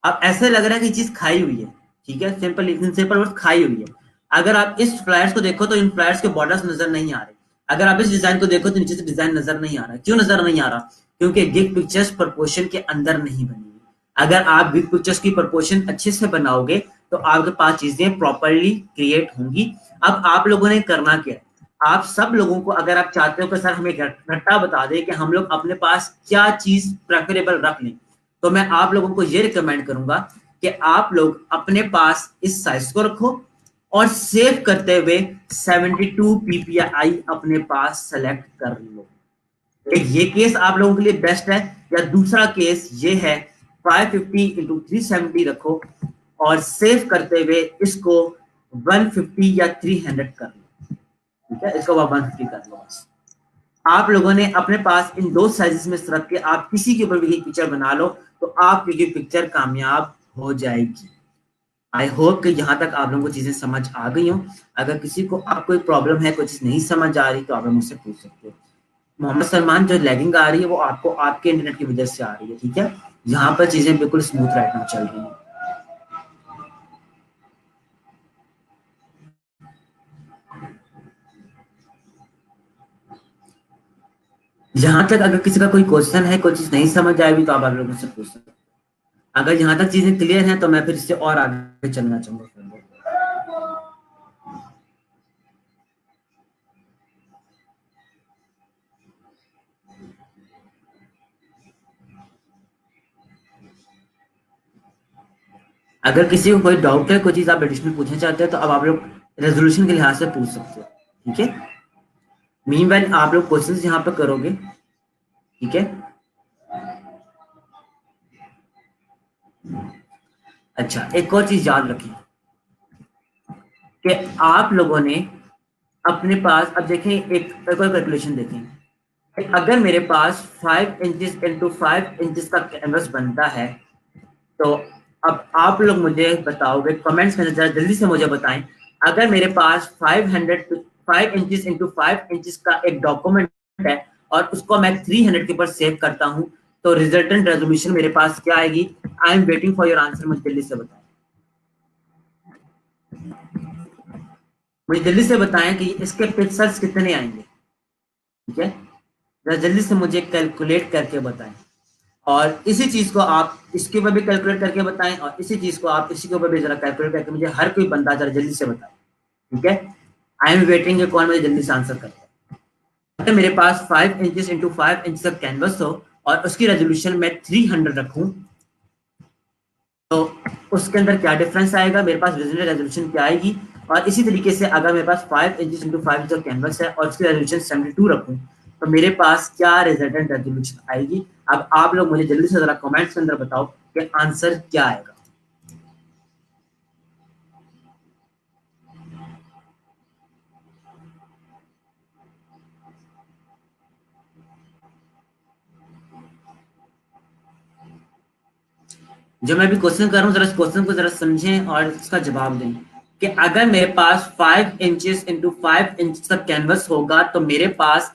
अब ऐसे लग रहा है कि चीज खाई हुई है। ठीक है, सिंपल वर्ड, खाई हुई है। अगर आप इस फ्लायर्स को देखो तो इन फ्लायर्स के बॉर्डर्स नजर नहीं आ रहे। अगर आप इस डिजाइन को देखो तो नीचे से डिजाइन नजर नहीं आ रहा। क्यों नजर नहीं आ रहा? क्योंकि गिग पिक्चर्स प्रोपोर्शन के अंदर नहीं बनी हुई। अगर आप गिग पिक्चर्स की प्रोपोर्शन अच्छे से बनाओगे तो आपके पास चीजें प्रॉपरली क्रिएट होंगी। अब आप लोगों ने करना क्या है, आप सब लोगों को, अगर आप चाहते हो कि सर हमें घट्टा बता दें कि हम लोग अपने पास क्या चीज प्रेफरेबल रख लें, तो मैं आप लोगों को ये रिकमेंड करूंगा कि आप लोग अपने पास इस साइज को रखो और सेव करते हुए 72 पीपीआई अपने पास सेलेक्ट कर लो। एक ये केस आप लोगों के लिए बेस्ट है, या दूसरा केस ये है 550 इंटू 370 रखो और सेव करते हुए इसको 150 या 300 कर लो। ठीक है, इसको 150 कर लो बस। आप लोगों ने अपने पास इन दो साइजेस में से रख के आप किसी के ऊपर भी एक पिक्चर बना लो तो आपकी ये पिक्चर कामयाब हो जाएगी। आई होप कि यहाँ तक आप लोगों को चीजें समझ आ गई हो। अगर किसी को आप कोई प्रॉब्लम है, कोई चीज नहीं समझ आ रही, तो आप मुझसे पूछ सकते हो। मोहम्मद सलमान, जो लैगिंग आ रही है वो आपको आपके इंटरनेट की वजह से आ रही है। ठीक है, यहाँ पर चीजें बिल्कुल स्मूथ राइट में चल रही हैं। यहाँ तक अगर किसी का कोई क्वेश्चन है, कोई चीज नहीं समझ आएगी तो आप लोगों से पूछ सकते हैं। अगर यहाँ तक चीजें क्लियर हैं तो मैं फिर इससे और आगे चलना चाहूंगा। अगर किसी को कोई डाउट है, कोई चीज आप एडिशनल पूछना चाहते हैं, तो अब आप लोग रेजोल्यूशन के लिहाज से पूछ सकते हो। ठीक है, मीनवाइल आप लोग क्वेश्चंस यहाँ पे करोगे। ठीक है, अच्छा एक और चीज याद रखिए कि आप लोगों ने अपने पास, अब देखें एक और कैलकुलेशन देखें। अगर मेरे पास 5 इंचेस इंटू 5 इंचेस का कैनवस बनता है, तो अब आप लोग मुझे बताओगे कमेंट्स में, जरा जल्दी से मुझे बताएं। अगर मेरे पास 5 इंचेस इंटू 5 इंचेस का एक डॉक्यूमेंट है और उसको मैं 300 के ऊपर सेव करता हूं, तो रिजल्टेंट रेजोल्यूशन मेरे पास क्या आएगी? I am waiting for your answer, मुझे जल्दी से बताएं। मुझे जल्दी से बताएं कि इसके पिक्सल्स कितने आएंगे। ठीक है, जरा जल्दी से मुझे कैलकुलेट करके बताएं। और इसी चीज को आप इसके ऊपर भी कैलकुलेट करके बताएं, और इसी चीज को आप इसी के ऊपर भी जरा कैलकुलेट करके मुझे हर कोई बंदा जरा जल्दी से बताए। ठीक है, आई एम वेटिंग, ये कौन मुझे जल्दी से आंसर करता है। अगर मेरे पास 5 इंचेस इंटू 5 इंच का कैनवस हो और उसकी रेजोल्यूशन मैं 300 रखूं, तो उसके अंदर क्या डिफरेंस आएगा, मेरे पास विजुअल रेजोल्यूशन क्या आएगी। और इसी तरीके से अगर मेरे पास 5 इंचेस इंटू 5 इंच का कैनवस है और उसकी रेजोल्यूशन 72 रखूं, तो मेरे पास क्या रिजल्टेंट रेजोल्यूशन आएगी। अब आप लोग मुझे जल्दी से जरा कमेंट्स के अंदर बताओ कि आंसर क्या आएगा। जो मैं भी क्वेश्चन कर रहा हूँ, जरा इस क्वेश्चन को जरा समझें और इसका जवाब दें कि अगर मेरे पास 5 इंचेस इंटू 5 इंच का कैनवस होगा, तो मेरे पास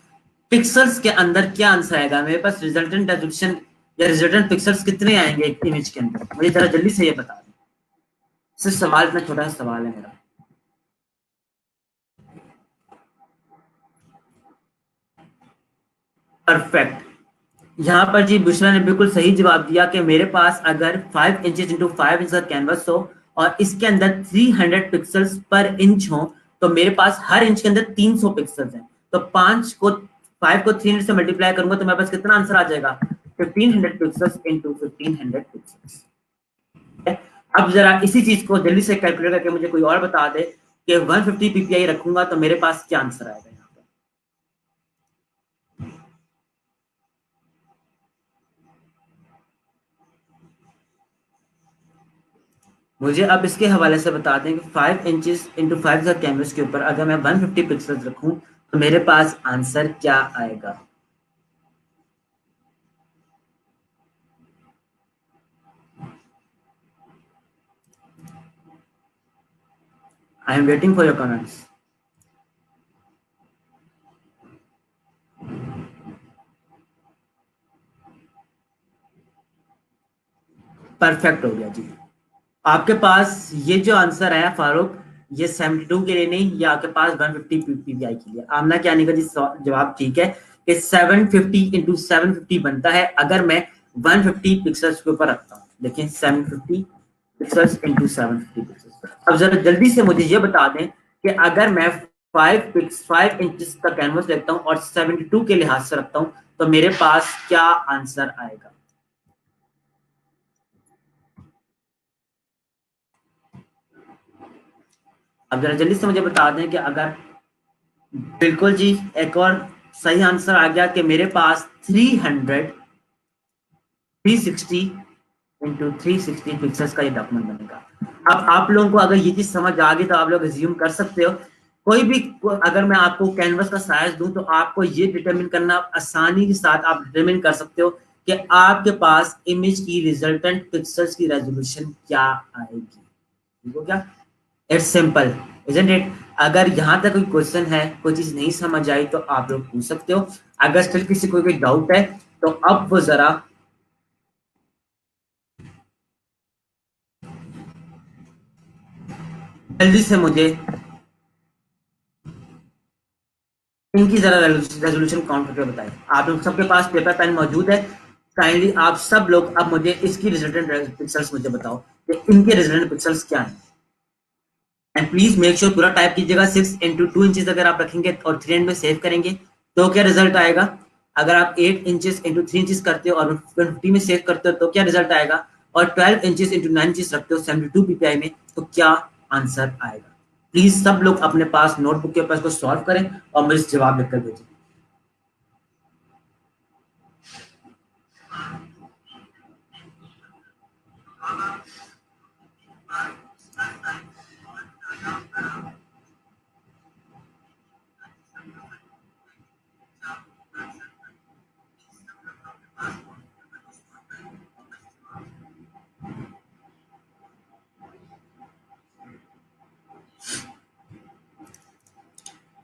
पिक्सल्स के अंदर क्या आंसर आएगा, मेरे पास रिजल्टेंट रेजोल्यूशन या रिजल्टेंट पिक्सल्स कितने आएंगे एक इमेज के अंदर, मुझे जरा जल्दी से ये बता दें। सिर्फ सवाल, इतना छोटा सा सवाल है मेरा। परफेक्ट, यहाँ पर जी बुशरा ने बिल्कुल सही जवाब दिया कि मेरे पास अगर 5 इंचेस इंटू 5 इंच का कैनवस हो और इसके अंदर 300 पिक्सल्स पर इंच हो, तो मेरे पास हर इंच के अंदर 300 पिक्सल्स हैं। तो 5 को 300 से मल्टीप्लाई करूंगा तो मेरे पास कितना आंसर आ जाएगा? 1500 पिक्सल्स इंटू 1500 पिक्सल्स। अब जरा इसी चीज को जल्दी से कैलकुलेट करके मुझे कोई और बता दे कि 150 पीपीआई रखूंगा तो मेरे पास क्या आंसर आएगा यहाँ पर। मुझे अब इसके हवाले से बता दें कि 5 इंचेस इंटू 5 का कैनवस के ऊपर अगर मैं 150 पिक्सल्स रखूं, तो मेरे पास आंसर क्या आएगा। I am waiting for your comments. Perfect हो गया जी। आपके पास ये जो आंसर आया फारूक, ये 72 के लिए नहीं, ये आपके पास 150 पीपीआई के लिए। आमना क्या आने का जी जवाब ठीक है कि 750 इंटू 750 बनता है अगर मैं 150 पिक्सल्स के ऊपर रखता हूँ। देखिए 750 पिक्सल्स इंटू 750 पिक्सल्स। अब जरा जल्दी से मुझे ये बता दें कि अगर मैं 5 इंच का कैनवस लेता हूँ और 72 के लिहाज से रखता हूँ, तो मेरे पास क्या आंसर आएगा। अब जरा जल्दी से मुझे बता दें कि अगर, बिल्कुल जी, एक और सही आंसर आ गया कि मेरे पास 360 पिक्सल्स का ये डॉक्यूमेंट बनेगा। अब आप लोगों को अगर ये चीज समझ आ गई तो आप लोग एज्यूम कर सकते हो, कोई भी अगर मैं आपको कैनवस का साइज दूं तो आपको ये डिटरमिन करना आसानी के साथ आप डिटरमिन कर सकते हो कि आपके पास इमेज की रिजल्टेंट पिक्सल्स की रेजोल्यूशन क्या आएगी। ठीक हो क्या? It's simple, isn't it? अगर यहाँ तक कोई क्वेश्चन है, कोई चीज नहीं समझ आई, तो आप लोग पूछ सकते हो। अगर स्टिल किसी को कोई डाउट है, तो अब वो जरा जल्दी से मुझे इनकी जरा रेजोल्यूशन काउंट करके बताएं। आप लोग सबके पास पेपर पेन मौजूद है? काइंडली आप सब लोग अब मुझे इसकी रिजल्टेंट पिक्सल्स मुझे बताओ कि इनके रिजल्टेंट पिक्सल्स क्या है। एंड प्लीज मेक श्योर पूरा टाइप कीजिएगा। 6 इंटू 2 इंचेस अगर आप रखेंगे और 3 में सेव करेंगे तो क्या रिजल्ट आएगा? अगर आप 8 इंचेस इंटू 3 इंचेस करते हो और 150 में सेव करते हो तो क्या रिजल्ट आएगा? और 12 इंचेस इंटू 9 इंचेस रखते हो 72 पीपीआई में तो क्या आंसर आएगा? प्लीज सब लोग अपने पास नोटबुक के ऊपर इसको सॉल्व करें और मुझे जवाब लिखकर भेजें।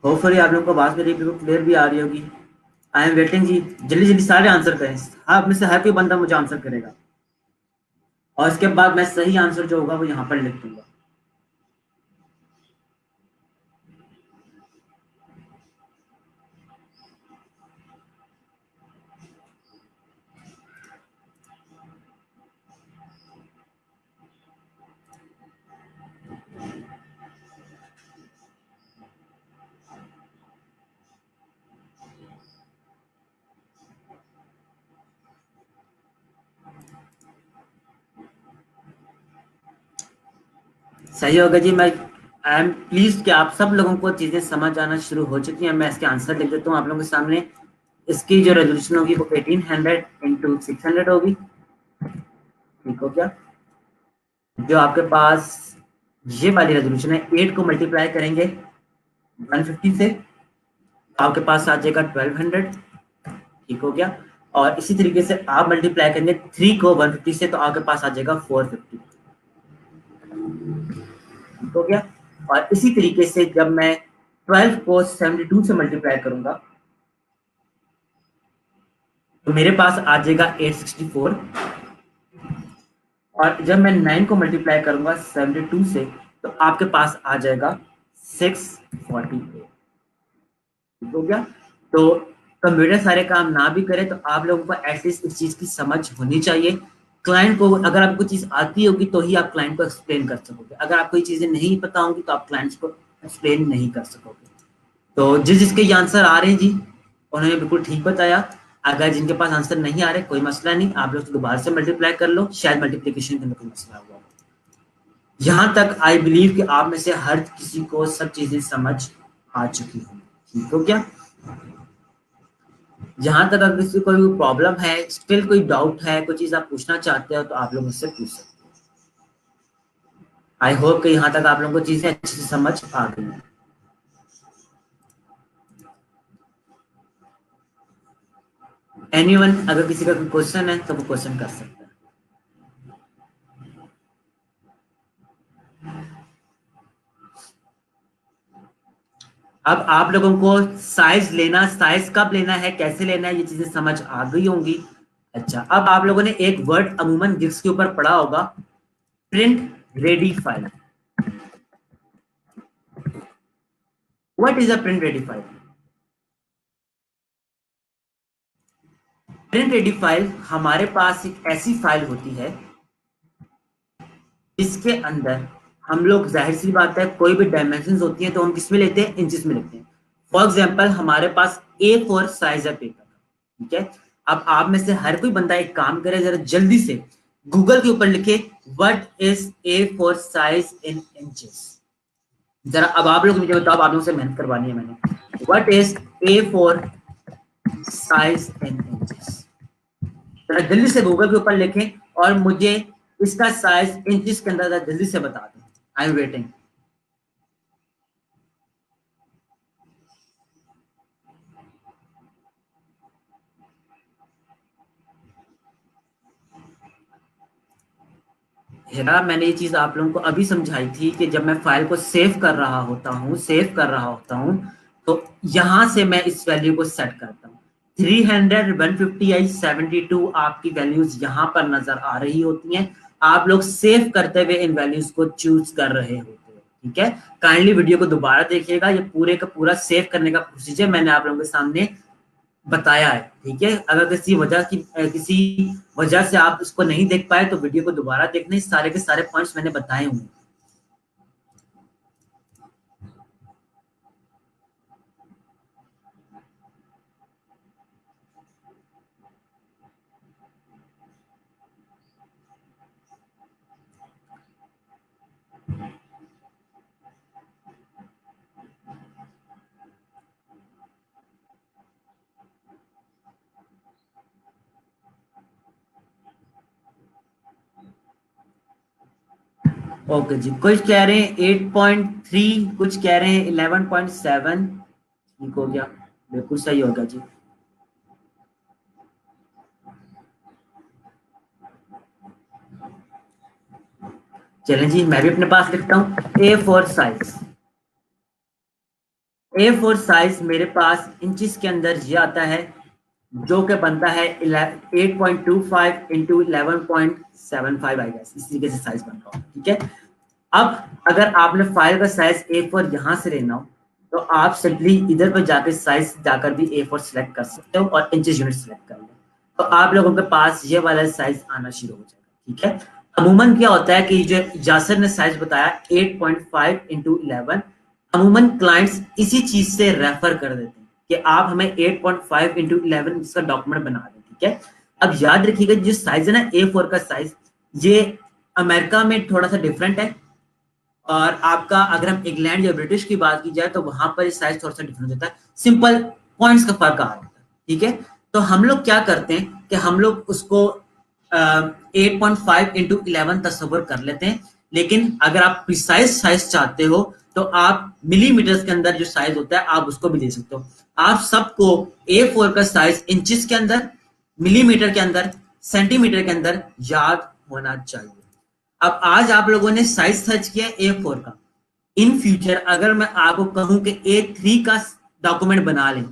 होपफुली आप लोगों को आवाज मेरी बिल्कुल क्लियर भी आ रही होगी। आई एम वेटिंग जी। जल्दी जल्दी सारे आंसर करें। आप में से हर कोई बंदा मुझे आंसर करेगा और इसके बाद मैं सही आंसर जो होगा वो यहाँ पर लिख दूंगा। सही होगा जी। मैं आई एम प्लीज कि आप सब लोगों को चीजें समझ आना शुरू हो चुकी हैं। मैं इसके आंसर लिख देता हूँ आप लोगों के सामने। इसकी जो रेजोल्यूशन होगी वो 1800 इंटू 600 होगी। ठीक हो क्या? जो आपके पास ये वाली रेजोल्यूशन है, 8 को मल्टीप्लाई करेंगे 150 से आपके पास आ जाएगा 1200। ठीक हो गया? और इसी तरीके से आप मल्टीप्लाई करेंगे 3 को 150 से तो आपके पास आ जाएगा 450। ठीक हो गया? और इसी तरीके से जब मैं 12 को 72 से मल्टीप्लाई करूंगा तो मेरे पास आ जाएगा 864। और जब मैं 9 को मल्टीप्लाई करूंगा 72 से तो आपके पास आ जाएगा 648। ठीक हो गया? तो कंप्यूटर सारे काम ना भी करे तो आप लोगों को एटलीस्ट इस चीज की समझ होनी चाहिए। क्लाइंट को अगर आपको चीज आती होगी तो ही आप क्लाइंट को एक्सप्लेन कर सकोगे। अगर आपको ये चीजें नहीं पता होंगी तो आप क्लाइंट्स को एक्सप्लेन नहीं कर सकोगे। तो जिसके ये आंसर आ रहे हैं जी उन्होंने बिल्कुल ठीक बताया। अगर जिनके पास आंसर नहीं आ रहे कोई मसला नहीं, आप लोग दोबारा से मल्टीप्लाई कर लो, शायद मल्टीप्लीकेशन के अंदर कोई मसला हुआ। यहाँ तक आई बिलीव कि आप में से हर किसी को सब चीजें समझ आ चुकी होंगी। ठीक हो क्या? जहां तक अगर किसी को कोई प्रॉब्लम है, स्टिल कोई डाउट है, कोई चीज आप पूछना चाहते हो तो आप लोग मुझसे पूछ सकते हो। आई होप कि यहाँ तक आप लोगों को चीजें अच्छे से समझ आ गई। एनीवन अगर किसी का कोई क्वेश्चन है तो वो क्वेश्चन कर सकता है। अब आप लोगों को साइज लेना, साइज कब लेना है, कैसे लेना है, ये चीजें समझ आ गई होंगी। अच्छा, अब आप लोगों ने एक वर्ड अमूमन गिफ्ट के ऊपर पढ़ा होगा, print ready file. What is a print ready file? Print ready file हमारे पास एक ऐसी फाइल होती है इसके अंदर हम लोग, जाहिर सी बात है, कोई भी डायमेंशन होती है तो हम किस में लेते हैं? इंचेस में लेते हैं। फॉर एग्जाम्पल हमारे पास A4 साइज है पेपर। ठीक है? अब आप में से हर कोई बंदा एक काम करे, जरा जल्दी से गूगल के ऊपर लिखे what is A4 size in inches. जरा अब आप लोग मुझे बताओ, आप लोगों से मेहनत करवानी है मैंने। What is A4 size in inches? जरा जल्दी से गूगल के ऊपर लिखें और मुझे इसका साइज इंचेस के अंदर जल्दी से बता दें। I am waiting. हेरा, मैंने ये चीज आप लोगों को अभी समझाई थी कि जब मैं फाइल को सेव कर रहा होता हूँ तो यहां से मैं इस वैल्यू को सेट करता हूँ। 300, 150 या 72 आपकी वैल्यूज यहाँ पर नजर आ रही होती हैं। आप लोग सेव करते हुए इन वैल्यूज को चूज कर रहे होते हैं। ठीक है, काइंडली वीडियो को दोबारा देखिएगा, ये पूरे का पूरा सेव करने का प्रोसीजर मैंने आप लोगों के सामने बताया है। ठीक है, अगर किसी वजह से आप इसको नहीं देख पाए तो वीडियो को दोबारा देखने, सारे के सारे पॉइंट्स मैंने बताए हुए हैं। ओके जी, कुछ कह रहे हैं 8.3, कुछ कह रहे हैं 11.7। ठीक हो गया, बिल्कुल सही होगा जी। चलें जी, मैं भी अपने पास लिखता हूँ A4 साइज। A4 साइज मेरे पास इंचेस के अंदर ये आता है, जो कि बनता है 8.25 इंटू 11.75 आई गेस, इस तरीके से साइज बनता है। ठीक है, अब अगर आपने फाइल का साइज A4 यहाँ से लेना हो तो आप सिंपली इधर पर जाकर साइज जाकर भी A4 सिलेक्ट कर सकते हो और इंचेस यूनिट सिलेक्ट कर लो, तो आप लोगों के पास ये वाला साइज आना शुरू हो जाएगा। ठीक है, अमूमन क्या होता है कि जो जासर ने साइज बताया 8.5 इंटू 11, अमूमन क्लाइंट्स इसी चीज से रेफर कर देते हैं कि आप हमें 8.5 इंटू 11 इसका डॉक्यूमेंट बना दें। ठीक है, अब याद रखिएगा जो साइज है ना A4 का साइज, ये अमेरिका में थोड़ा सा डिफरेंट है, और आपका अगर हम इंग्लैंड या ब्रिटिश की बात की जाए तो वहां पर साइज थोड़ा सा डिफरेंट होता है, सिंपल पॉइंट्स का फर्क आ रहा है। ठीक है, तो हम लोग क्या करते हैं कि हम लोग उसको 8.5 इंटू 11 तस्वर कर लेते हैं, लेकिन अगर आप प्रिसाइज साइज चाहते हो तो आप मिलीमीटर के अंदर जो साइज होता है आप उसको भी दे सकते हो। आप सबको A4 का साइज इंचेस के अंदर, मिलीमीटर के अंदर, सेंटीमीटर के अंदर याद होना चाहिए। अब आज आप लोगों ने साइज सर्च किया A4 का, इन फ्यूचर अगर मैं आपको कहूं कि A3 का डॉक्यूमेंट बना लें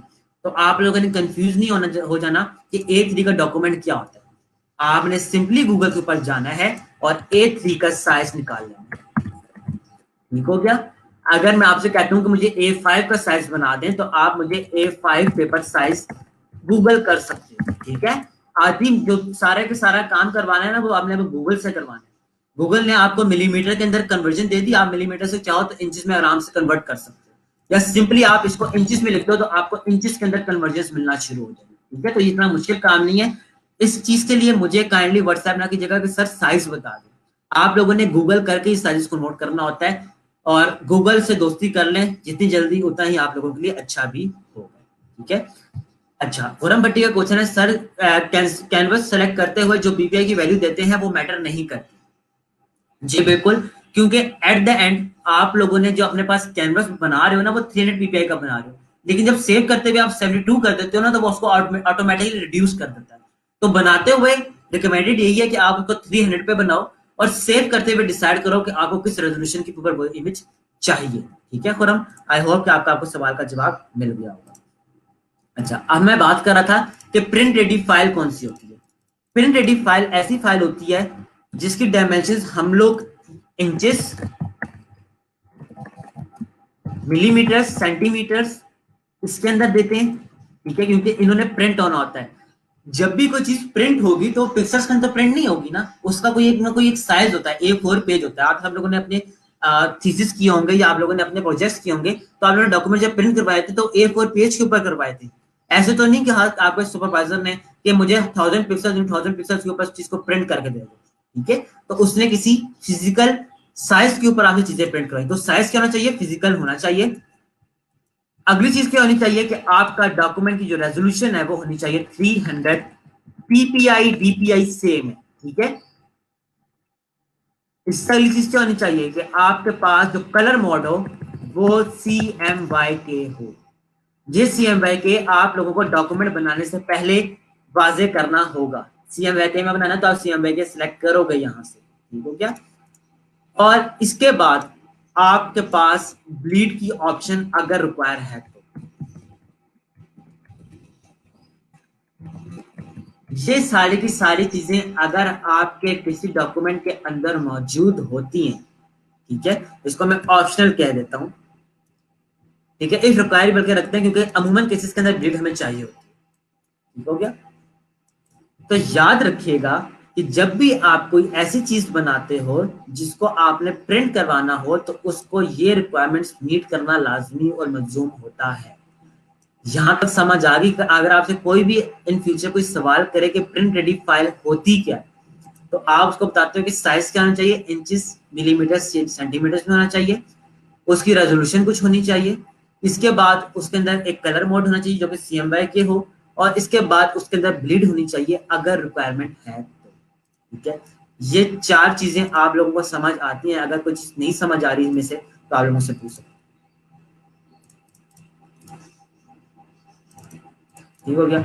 तो आप लोगों ने कंफ्यूज नहीं हो जाना कि A3 का डॉक्यूमेंट क्या होता है। आपने सिंपली गूगल के ऊपर जाना है और A3 का साइज निकाल लेना है। ठीक हो गया, अगर मैं आपसे कहता हूं कि मुझे A5 का साइज बना दें तो आप मुझे A5 पेपर साइज गूगल कर सकते हो। ठीक है, आदि जो सारे के सारा काम करवाना है ना वो आपने गूगल से करवाना है। गूगल ने आपको मिलीमीटर के अंदर कन्वर्जन दे दी, आप मिलीमीटर से चाहो तो इंचेस में आराम से कन्वर्ट कर सकते हो, या सिंपली आप इसको इंचेस में लिखते हो तो आपको इंचेस के अंदर कन्वर्जन मिलना शुरू हो जाएगा। ठीक है, तो इतना मुश्किल काम नहीं है। इस चीज के लिए मुझे काइंडली व्हाट्सएप ना कीजिएगा कि सर साइज बता दो, आप लोगों ने गूगल करके इस साइज को नोट करना होता है, और गूगल से दोस्ती कर लें जितनी जल्दी उतना ही आप लोगों के लिए अच्छा भी होगा। ठीक है, अच्छा, खुरम भट्टी का क्वेश्चन है सर, कैनवस सेलेक्ट करते हुए जो बीपीआई की वैल्यू देते हैं वो मैटर नहीं करती। जी बिल्कुल, क्योंकि एट द एंड आप लोगों ने जो अपने पास कैनवस बना रहे हो ना वो 300 पीपीआई का बना रहे हो, लेकिन जब सेव करते हुए आप 72 कर देते हो ना तो वो उसको ऑटोमेटिकली रिड्यूस कर देता है। तो बनाते हुए रिकमेंडेड यही है कि आप उसको 300 पे बनाओ और सेव करते हुए डिसाइड करो कि आपको किस रेजोल्यूशन की ऊपर वो इमेज चाहिए। ठीक है खुरम, आई होप कि आपको सवाल का जवाब मिल गया होगा। अच्छा, अब मैं बात कर रहा था कि प्रिंट रेडी फाइल कौन सी होती है। प्रिंट रेडी फाइल ऐसी फाइल होती है जिसकी डायमेंशंस हम लोग इंचेस, मिलीमीटर, सेंटीमीटर्स इसके अंदर देते हैं। ठीक है, क्योंकि इन्होंने प्रिंट होना होता है। जब भी कोई चीज प्रिंट होगी तो पिक्सल्स के अंदर प्रिंट नहीं होगी ना, उसका कोई एक साइज होता है, A4 पेज होता है। आप सब लोगों ने अपने थीसिस किए होंगे या आप लोगों ने अपने प्रोजेक्ट्स किए होंगे, तो आप लोगों ने डॉक्यूमेंट जब प्रिंट करवाए थे तो A4 पेज के ऊपर करवाए थे। ऐसे तो नहीं कि हाँ आपके सुपरवाइजर ने कि मुझे 1000 पिक्सल के ऊपर चीज को प्रिंट करके दे दो। ठीक है, तो उसने किसी फिजिकल साइज के ऊपर आपसे चीजें प्रिंट करवाई, तो साइज क्या होना चाहिए, फिजिकल होना चाहिए। अगली चीज क्या होनी चाहिए कि आपका डॉक्यूमेंट की जो रेजोल्यूशन है वो होनी चाहिए 300 पीपीआई डीपीआई सेम है। ठीक है, इससे अगली चीज क्या होनी चाहिए कि आपके पास जो कलर मोड हो वो CMYK हो। ये CMYK आप लोगों को डॉक्यूमेंट बनाने से पहले वाजे करना होगा। CMYK में बनाना तो आप CMYK सिलेक्ट करोगे यहां से। ठीक हो गया, और इसके बाद आपके पास ब्लीड की ऑप्शन अगर रिक्वायर है तो ये सारी की सारी चीजें अगर आपके किसी डॉक्यूमेंट के अंदर मौजूद होती हैं ठीक है, इसको मैं ऑप्शनल कह देता हूँ। ठीक है, इफ रिक्वायर्ड करके रखते हैं क्योंकि अमूमन केसेस के अंदर ब्लीड हमें चाहिए होती है। ठीक हो गया। तो याद रखिएगा कि जब भी आप कोई ऐसी चीज बनाते हो जिसको आपने प्रिंट करवाना हो तो उसको ये रिक्वायरमेंट्स मीट करना लाजमी और मलजूम होता है। यहां तक समझ आ गई। अगर आपसे कोई भी इन फ्यूचर कोई सवाल करे कि प्रिंट रेडी फाइल होती क्या, तो आप उसको बताते हो कि साइज क्या होना चाहिए, इंचेस, मिलीमीटर, सेंटीमीटर में होना चाहिए, उसकी रेजोल्यूशन कुछ होनी चाहिए, इसके बाद उसके अंदर एक कलर मोड होना चाहिए जो कि CMYK के हो, और इसके बाद उसके अंदर ब्लीड होनी चाहिए अगर रिक्वायरमेंट है तो। ठीक है, ये 4 चीजें आप लोगों को समझ आती हैं। अगर कुछ नहीं समझ आ रही इनमें से तो आप लोगों से पूछ सकते। ठीक हो गया।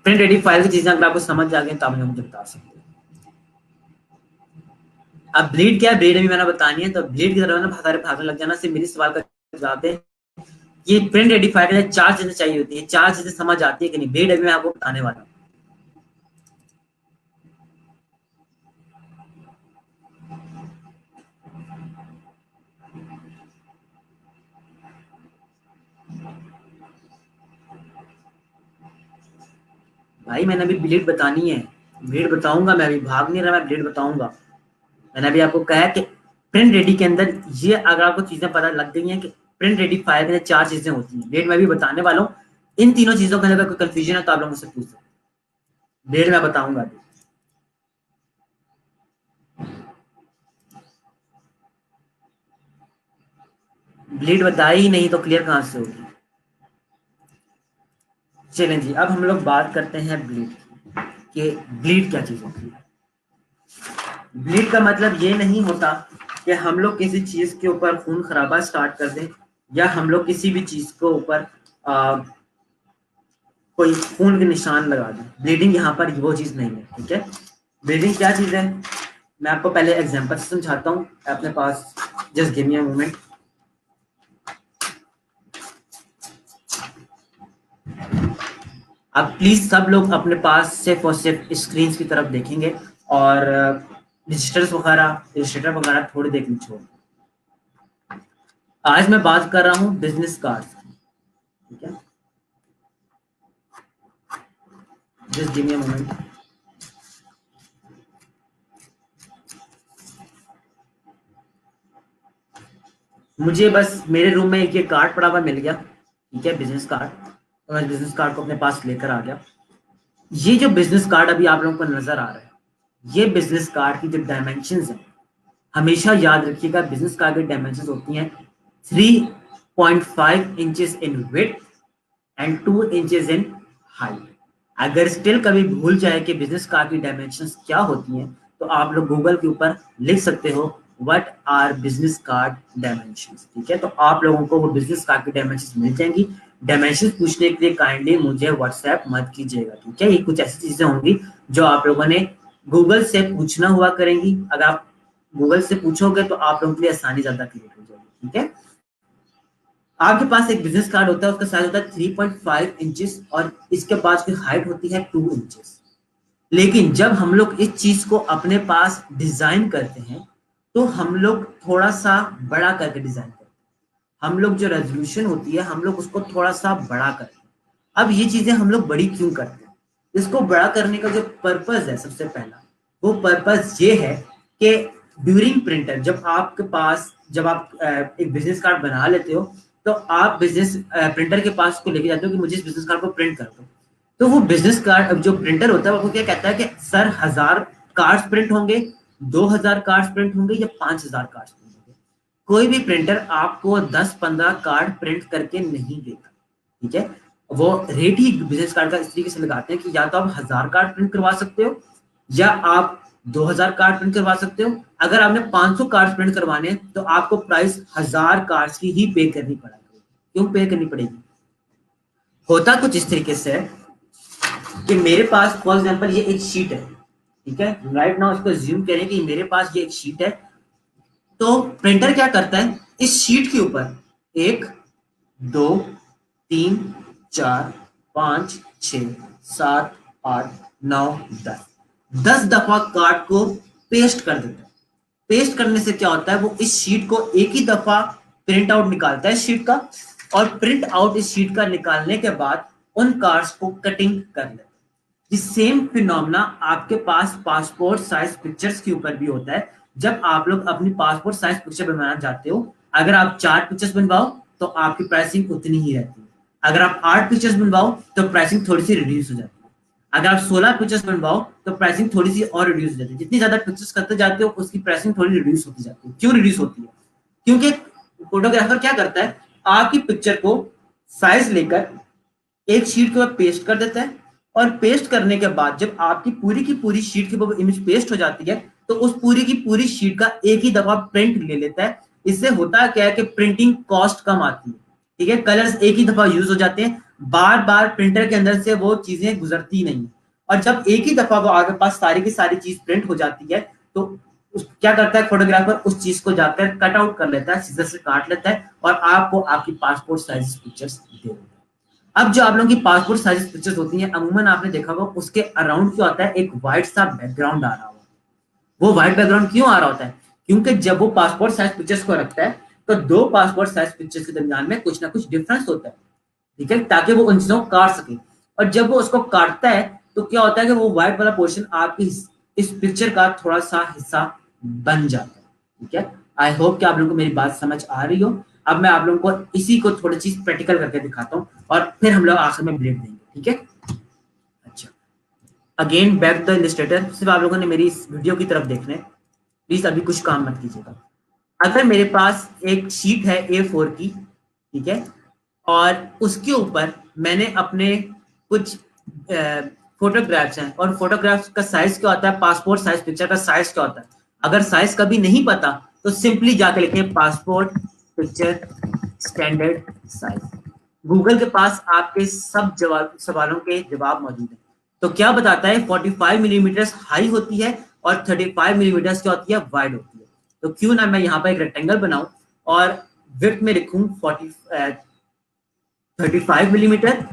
प्रिंट रेडी फाइल की चीजें अगर आपको समझ आ गई तो आप मुझे बता सकते हैं। अब ब्लीड क्या है, ब्लीड अभी मैंने बतानी है, तो ब्लीड की तरह ना बहुत सारे भागने लग जाना। सिर्फ मेरी सवाल का जवाब दें। ये प्रिंट रेडी फाइल के लिए 4 चीजें चाहिए होती है। 4 चीजें समझ आती है कि नहीं, ब्लीड अभी मैं आपको बताने वाला हूँ। भाई मैंने अभी ब्लीड बतानी है, ब्लीड बताऊंगा मैं, अभी भाग नहीं रहा, मैं ब्लीड बताऊंगा। मैंने अभी आपको कहा कि प्रिंट रेडी के अंदर ये अगर आपको चीजें पता लग गई हैं कि प्रिंट रेडी फाइल के अंदर 4 चीजें होती हैं, ब्लीड मैं भी बताने वाला हूँ। इन तीनों चीजों के अंदर कोई कंफ्यूजन है तो आप लोगों से पूछ सकते हैं। ब्लीड मैं बताऊंगा अभी। ब्लीड बताई ही नहीं तो क्लियर कहां से होगी। चलें जी, अब हम लोग बात करते हैं ब्लीड की, कि ब्लीड क्या चीज होती है। ब्लीड का मतलब ये नहीं होता कि हम लोग किसी चीज के ऊपर खून खराबा स्टार्ट कर दें, या हम लोग किसी भी चीज के ऊपर कोई खून के निशान लगा दें। ब्लीडिंग यहाँ पर वो चीज नहीं है। ठीक है, ब्लीडिंग क्या चीज है, मैं आपको पहले एग्जांपल से समझाता हूँ अपने पास। Just give me a moment. अब प्लीज सब लोग अपने पास सिर्फ और सिर्फ स्क्रीन की तरफ देखेंगे, और रजिस्टर वगैरह थोड़ी देर में छोड़। आज मैं बात कर रहा हूँ बिजनेस कार्ड की। ठीक है, just give me a moment. मुझे बस मेरे रूम में एक ये कार्ड पड़ा हुआ मिल गया। ठीक है, बिजनेस कार्ड। तो मैं बिजनेस कार्ड को अपने पास लेकर आ गया। ये जो बिजनेस कार्ड अभी आप लोगों को नजर आ रहा है, ये बिजनेस कार्ड की जो डायमेंशन है, हमेशा याद रखिएगा बिजनेस कार्ड की डायमेंशन होती हैं 3.5 inches in width and 2 inches in height. अगर स्टिल कभी भूल जाए कि बिजनेस कार्ड की डायमेंशंस क्या होती हैं, तो आप लोग गूगल के ऊपर लिख सकते हो what are business card dimensions. ठीक है, तो आप लोगों को वो बिजनेस कार्ड की डायमेंशंस मिल जाएंगी। डायमेंशंस पूछने के लिए काइंडली मुझे व्हाट्सएप मत कीजिएगा। ठीक है, ये कुछ ऐसी चीजें होंगी जो आप लोगों ने गूगल से पूछना हुआ करेंगी। अगर आप गूगल से पूछोगे तो आप लोगों के लिए आसानी ज्यादा क्लियर हो जाएगी। ठीक है, आपके पास एक बिजनेस कार्ड होता है, उसका साइज होता है 3.5 इंचेस, और इसके पास की हाइट होती है 2 इंचेस। लेकिन जब हम लोग इस चीज को अपने पास डिजाइन करते हैं तो हम लोग थोड़ा सा बड़ा करके डिजाइन करते हैं। हम लोग जो रेजोल्यूशन होती है हम लोग उसको थोड़ा सा बड़ा करते हैं। अब ये चीजें हम लोग बड़ी क्यों करते हैं, इसको बड़ा करने का जो पर्पज है, सबसे पहला वो पर्पज ये है कि ड्यूरिंग प्रिंटर, जब आप एक बिजनेस कार्ड बना लेते हो, तो आप बिजनेस प्रिंटर के पास को लेके जाते हो कि मुझे इस बिजनेस कार्ड को प्रिंट कर दो। तो वो बिजनेस कार्ड, अब जो प्रिंटर होता है वो क्या कहता है कि सर 1000 कार्ड्स प्रिंट होंगे, 2000 कार्ड्स प्रिंट होंगे, या 5000 कार्ड्स प्रिंट होंगे। कोई भी प्रिंटर आपको 10-15 कार्ड प्रिंट करके नहीं देगा। ठीक है, वो रेट ही बिजनेस कार्ड का इस तरीके से लगाते हैं कि या तो आप 1000 कार्ड प्रिंट करवा सकते हो, या आप 2000 कार्ड प्रिंट करवा सकते हो। अगर आपने 500 कार्ड प्रिंट करवाने हैं तो आपको प्राइस 1000 कार्ड्स की ही पे करनी पड़ेगी। क्यों पे करनी पड़ेगी? होता कुछ इस तरीके से है कि मेरे पास फॉर एग्जांपल ये एक शीट है। ठीक है, राइट नाउ इसको ज्यूम करें कि मेरे पास ये एक शीट है। तो प्रिंटर क्या करता है, इस शीट के ऊपर 1, 2, 3, 4, 5, 6, 7, 8, 9, 10 10 दफा कार्ड को पेस्ट कर देता है। पेस्ट करने से क्या होता है, वो इस शीट को एक ही दफा प्रिंट आउट निकालता है शीट का, और प्रिंट आउट इस शीट का निकालने के बाद उन कार्ड्स को कटिंग कर लेता है। सेम फिनोमेना आपके पास पासपोर्ट साइज पिक्चर्स के ऊपर भी होता है। जब आप लोग अपनी पासपोर्ट साइज पिक्चर बनवाना चाहते हो, अगर आप 4 पिक्चर्स बनवाओ तो आपकी प्राइसिंग उतनी ही रहती है। अगर आप 8 पिक्चर्स बनवाओ तो प्राइसिंग थोड़ी सी रिड्यूस हो जाती है। अगर आप 16 पिक्चर्स बनवाओ तो प्राइसिंग थोड़ी सी और रिड्यूस हो जाती है। जितनी ज्यादा पिक्चर्स करते जाते हो उसकी प्राइसिंग थोड़ी रिड्यूस होती जाती है। क्यों रिड्यूस होती है? क्योंकि फोटोग्राफर क्या करता है, आपकी पिक्चर को साइज लेकर एक शीट के ऊपर पेस्ट कर देता है, और पेस्ट करने के बाद जब आपकी पूरी की पूरी शीट के ऊपर इमेज पेस्ट हो जाती है तो उस पूरी की पूरी शीट का एक ही दफा प्रिंट ले लेता है। इससे होता क्या है कि प्रिंटिंग कॉस्ट कम आती है, ठीक है, कलर्स एक ही दफा यूज हो जाते हैं, बार बार प्रिंटर के अंदर से वो चीजें गुजरती नहीं। और जब एक ही दफा वो आपके पास सारी की सारी चीज प्रिंट हो जाती है तो क्या करता है फोटोग्राफर, उस चीज को जाकर कट आउट कर लेता है, सीजर से काट लेता है और आपको आपकी पासपोर्ट साइज पिक्चर्स दे देता है। अब जो आप लोगों की पासपोर्ट साइज पिक्चर्स होती हैं, अमूमन आपने देखा होगा उसके अराउंड क्या होता है, एक व्हाइट सा बैकग्राउंड आ रहा होगा। वो व्हाइट बैकग्राउंड क्यों आ रहा होता है? क्योंकि जब वो पासपोर्ट साइज पिक्चर्स को रखता है तो दो पासपोर्ट साइज पिक्चर्स के दरमियान में कुछ ना कुछ डिफरेंस होता है, ठीक है, ताकि वो उन चीजों को काट सके। और जब वो उसको काटता है तो क्या होता है कि वो व्हाइट वाला पोर्शन आपकी इस पिक्चर का थोड़ा सा हिस्सा बन जाता है, ठीक है। आई होप कि आप लोगों को मेरी बात समझ आ रही हो। अब मैं आप लोगों को इसी को थोड़ी चीज प्रैक्टिकल करके दिखाता हूँ और फिर हम लोग आखिर में ब्लेड देंगे, ठीक है। अच्छा, अगेन बैक द इलस्ट्रेटर। सिर्फ आप लोगों ने मेरी इस वीडियो की तरफ देखना है, प्लीज अभी कुछ काम मत कीजिएगा। अगर मेरे पास एक शीट है A4 की, ठीक है, और उसके ऊपर मैंने अपने कुछ फोटोग्राफ्स हैं, और फोटोग्राफ्स का साइज क्या होता है, पासपोर्ट साइज पिक्चर का साइज क्या होता है। अगर साइज कभी नहीं पता तो सिंपली जाके लिखें passport picture standard size. Google के पास आपके सब जवाब सवालों के जवाब मौजूद हैं। तो क्या बताता है, 45 मिलीमीटर हाई होती है और 35 मिलीमीटर क्या होती है, वाइड होती है। तो क्यों ना मैं यहाँ पर एक रेक्टेंगल बनाऊं और विड्थ में लिखूं 35 मिलीमीटर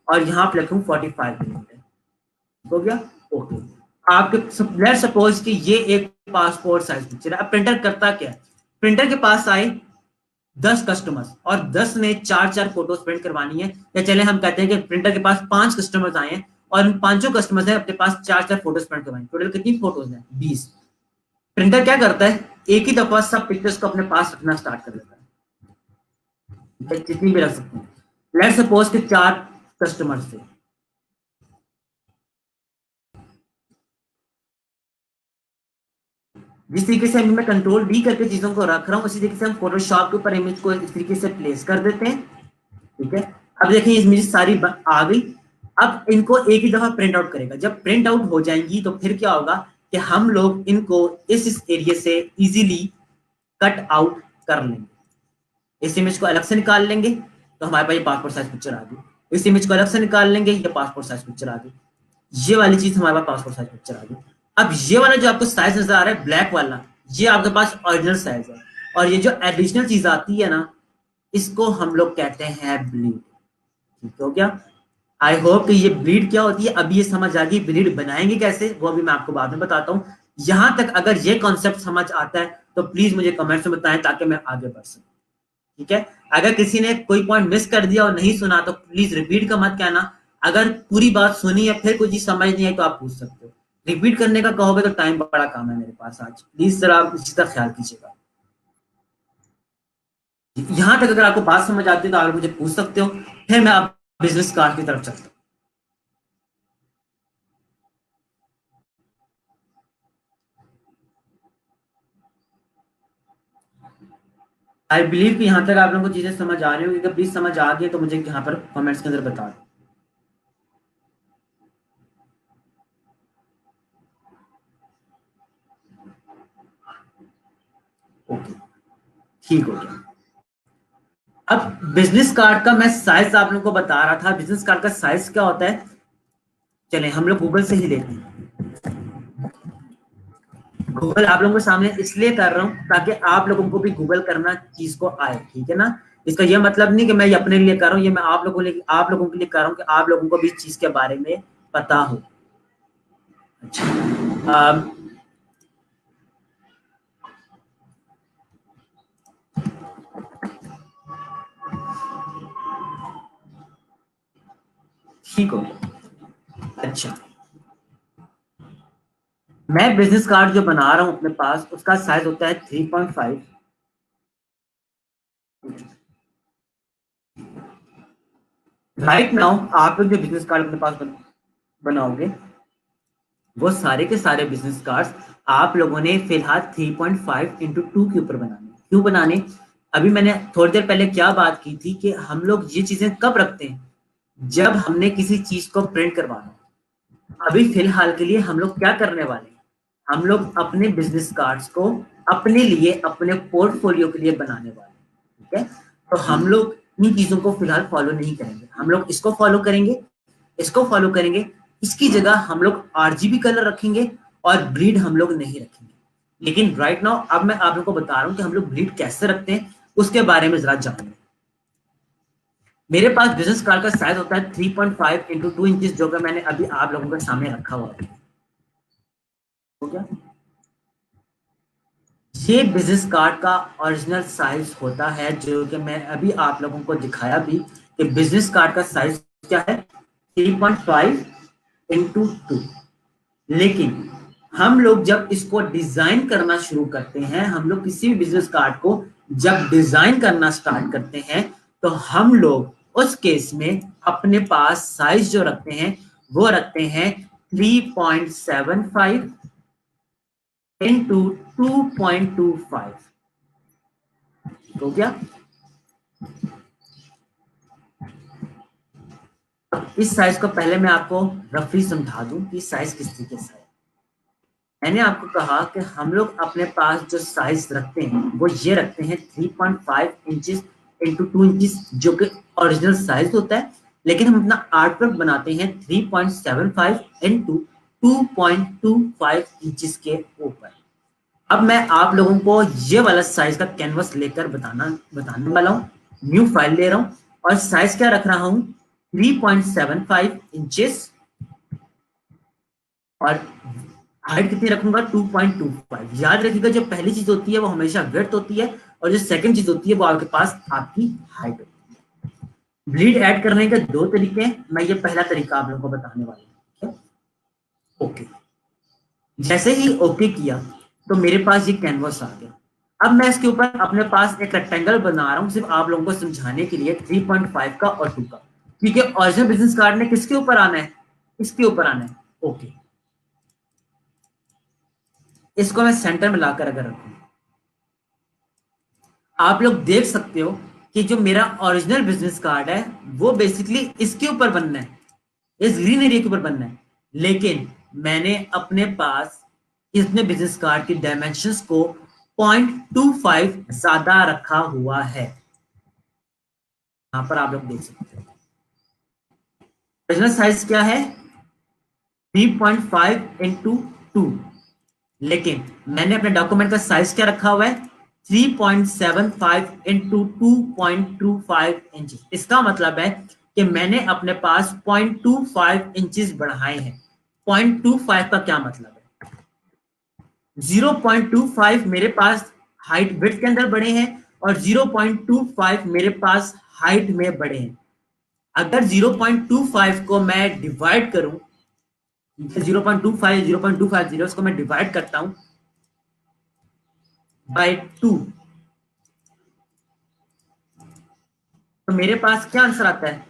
और यहाँ पे लिखूं 45 मिलीमीटर। हो गया? ओके। आपके लेट्स सपोज कि ये एक पासपोर्ट साइज पिक्चर है। अब प्रिंटर करता क्या है, प्रिंटर के पास आए 10 कस्टमर्स और 10 ने 4-4 फोटोज प्रिंट करवानी है, या चले हम कहते हैं कि प्रिंटर के पास 5 कस्टमर्स आए हैं और उन पांचों कस्टमर्स ने अपने पास 4-4 फोटोज प्रिंट करवानी। टोटल कितनी फोटोज हैं? 20। प्रिंटर क्या करता है, एक ही दफा सब पिक्चर्स को अपने पास रखना स्टार्ट कर देता है, जितनी भी रख सकते हैं। लेट्स सपोज कि 4 कस्टमर्स थे। जिस तरीके से मैं कंट्रोल डी करके चीजों को रख रहा हूँ, उसी तरीके से हम फोटोशॉप के ऊपर इमेज को इस तरीके से प्लेस कर देते हैं, ठीक है। अब देखिए इमेज सारी आ गई। अब इनको एक ही दफा प्रिंट आउट करेगा। जब प्रिंट आउट हो जाएंगी तो फिर क्या होगा कि हम लोग इनको इस एरिया से इजीली कट आउट कर लेंगे। इस इमेज को अलग से निकाल लेंगे तो हमारे पास ये पासपोर्ट साइज पिक्चर आ गई। इस इमेज को अलग से निकाल लेंगे, ये पासपोर्ट साइज पिक्चर आ गई। ये वाली चीज हमारे पास पासपोर्ट साइज पिक्चर आ गई। अब ये वाला जो आपको साइज नजर आ रहा है ब्लैक वाला, ये आपके पास ओरिजिनल साइज है। और ये जो एडिशनल चीज आती है ना, इसको हम लोग कहते हैं ब्लीड। ठीक हो गया? आई होप कि ये ब्लीड क्या होती है अभी ये समझ आ गई। ब्लीड बनाएंगे कैसे वो अभी मैं आपको बाद में बताता हूँ। यहां तक अगर ये कॉन्सेप्ट समझ आता है तो प्लीज मुझे कमेंट्स में बताएं ताकि मैं आगे बढ़ सकूं, ठीक है। अगर किसी ने कोई पॉइंट मिस कर दिया और नहीं सुना तो प्लीज रिपीट का मत कहना। अगर पूरी बात सुनी है फिर कुछ चीज समझ नहीं आई तो आप पूछ सकते हो। रिपीट करने का कहोगे तो टाइम बड़ा कम है मेरे पास आज, प्लीज सर आप इसी का ख्याल कीजिएगा। यहां तक अगर आपको बात समझ आती है तो आप मुझे पूछ सकते हो, फिर मैं आप बिजनेस कार्ड की तरफ चलता हूँ। आई बिलीव कि यहाँ तक आप लोगों को चीजें समझ आ रही होगी। अगर प्लीज समझ आ गई तो मुझे यहाँ पर कमेंट्स के अंदर बता दो। ओके, ठीक हो गया। अब बिजनेस कार्ड का मैं साइज आप लोगों को बता रहा था। बिजनेस कार्ड का साइज क्या होता है, चलें हम लोग गूगल से ही लेते हैं। गूगल आप लोगों के सामने इसलिए कर रहा हूँ ताकि आप लोगों को भी गूगल करना चीज को आए, ठीक है ना। इसका यह मतलब नहीं कि मैं ये अपने लिए कर रहा हूँ, ये मैं आप लोगों के लिए कर रहा हूँ कि आप लोगों को भी इस चीज के बारे में पता हो। अच्छा, ठीक हो गया। अच्छा, मैं बिजनेस कार्ड जो बना रहा हूं अपने पास, उसका साइज होता है 3.5। राइट नाउ आप लोग जो बिजनेस कार्ड अपने पास बनाओगे, वो सारे के सारे बिजनेस कार्ड्स आप लोगों ने फिलहाल 3.5 into 2 के ऊपर बनाने। क्यों बनाने? अभी मैंने थोड़ी देर पहले क्या बात की थी कि हम लोग ये चीजें कब रखते हैं, जब हमने किसी चीज को प्रिंट करवाना। अभी फिलहाल के लिए हम लोग क्या करने वाले हैं, हम लोग अपने बिजनेस कार्ड्स को अपने लिए, अपने पोर्टफोलियो के लिए बनाने वाले हैं। ठीक है, तो हम लोग इन चीजों को फिलहाल फॉलो नहीं करेंगे, हम लोग इसको फॉलो करेंगे, इसको फॉलो करेंगे। इसकी जगह हम लोग आरजीबी कलर रखेंगे और ब्लीड हम लोग नहीं रखेंगे। लेकिन राइट नाउ अब मैं आप लोगों को बता रहा हूं कि हम लोग ब्लीड कैसे रखते हैं, उसके बारे में जरा जानिए। मेरे पास बिजनेस कार्ड का साइज होता है 3.5 into 2 इंच, जो कि मैंने अभी आप लोगों के सामने रखा हुआ है। हो गया? ये बिजनेस कार्ड का ओरिजिनल साइज होता है, जो कि मैं अभी आप लोगों को दिखाया भी कि बिजनेस कार्ड का साइज क्या है, 3.5 into 2। लेकिन हम लोग जब इसको डिजाइन करना शुरू करते हैं, हम लोग किसी भी बिजनेस कार्ड को जब डिजाइन करना स्टार्ट करते हैं, तो हम लोग उस केस में अपने पास साइज जो रखते हैं, वो रखते हैं 3.75 into 2.25। हो गया? इस साइज को पहले मैं आपको रफली समझा दूं कि साइज किस तरीके से है। मैंने आपको कहा कि हम लोग अपने पास जो साइज रखते हैं, वो ये रखते हैं 3.5 इंचेस इंटू 2 इंचेस, जो कि ओरिजिनल साइज होता है। लेकिन हम अपना आर्ट वर्क बनाते हैं 3.75 इंटू 2.25 इंचेस के ऊपर। अब मैं आप लोगों को ये वाला साइज का कैनवस लेकर बताने वाला हूँ। न्यू फाइल ले रहा हूँ और साइज क्या रख रहा हूँ, 3.75 इंचेस, और हाइट कितनी रखूंगा, 2.25। याद रखिएगा, जो पहली चीज होती है वो हमेशा विड्थ होती है, और जो सेकंड चीज होती है वो आपके पास आपकी हाइट होती है। ब्लीड ऐड करने के दो तरीके हैं, मैं ये पहला तरीका आप लोगों को बताने वाला हूँ। ओके, जैसे ही ओके किया तो मेरे पास ये कैनवस आ गया। अब मैं इसके ऊपर अपने पास एक रेक्टेंगल बना रहा हूँ, सिर्फ आप लोगों को समझाने के लिए, 3.5 का और 2 का, क्योंकि ओरिजिनल बिजनेस कार्ड ने किसके ऊपर आना है, इसके ऊपर आना है। ओके, इसको मैं सेंटर में लाकर अगर रखूं, आप लोग देख सकते हो कि जो मेरा ओरिजिनल बिजनेस कार्ड है, वो बेसिकली इसके ऊपर बनना है, इस ग्रीन एरिया के ऊपर बनना है। लेकिन मैंने अपने पास इसमें बिजनेस कार्ड की डायमेंशंस को 0.25 ज्यादा रखा हुआ है। यहां पर आप लोग देख सकते हो ओरिजिनल साइज क्या है, 3.5 into 2। लेकिन मैंने अपने डॉक्यूमेंट का साइज क्या रखा हुआ है, 3.75 into 2.25 इंच। इसका मतलब है कि मैंने अपने पास 0.25 इंचेस बढ़ाए हैं। 0.25 का क्या मतलब है, 0.25 मेरे पास हाइट विड्थ के अंदर बढ़े हैं, और 0.25 मेरे पास हाइट में बढ़े हैं। अगर 0.25 को मैं डिवाइड करूं, 0.25 को मैं डिवाइड करता हूं बाय 2, तो मेरे पास क्या आंसर आता है,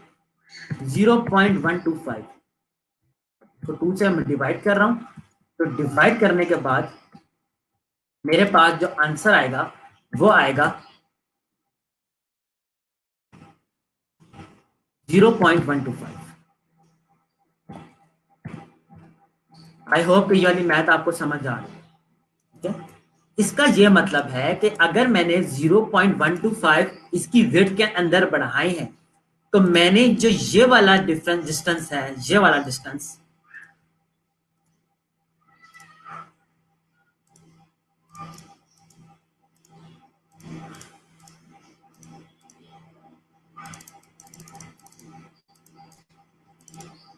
0.125। तो 2 से मैं डिवाइड कर रहा हूं, तो डिवाइड करने के बाद मेरे पास जो आंसर आएगा वो आएगा 0.125। आई होप ये वाली मैथ आपको समझ आ रही है। ठीक है, इसका ये मतलब है कि अगर मैंने 0.125 इसकी विड्थ के अंदर बढ़ाए हैं, तो मैंने जो ये वाला डिस्टेंस है, ये वाला डिस्टेंस,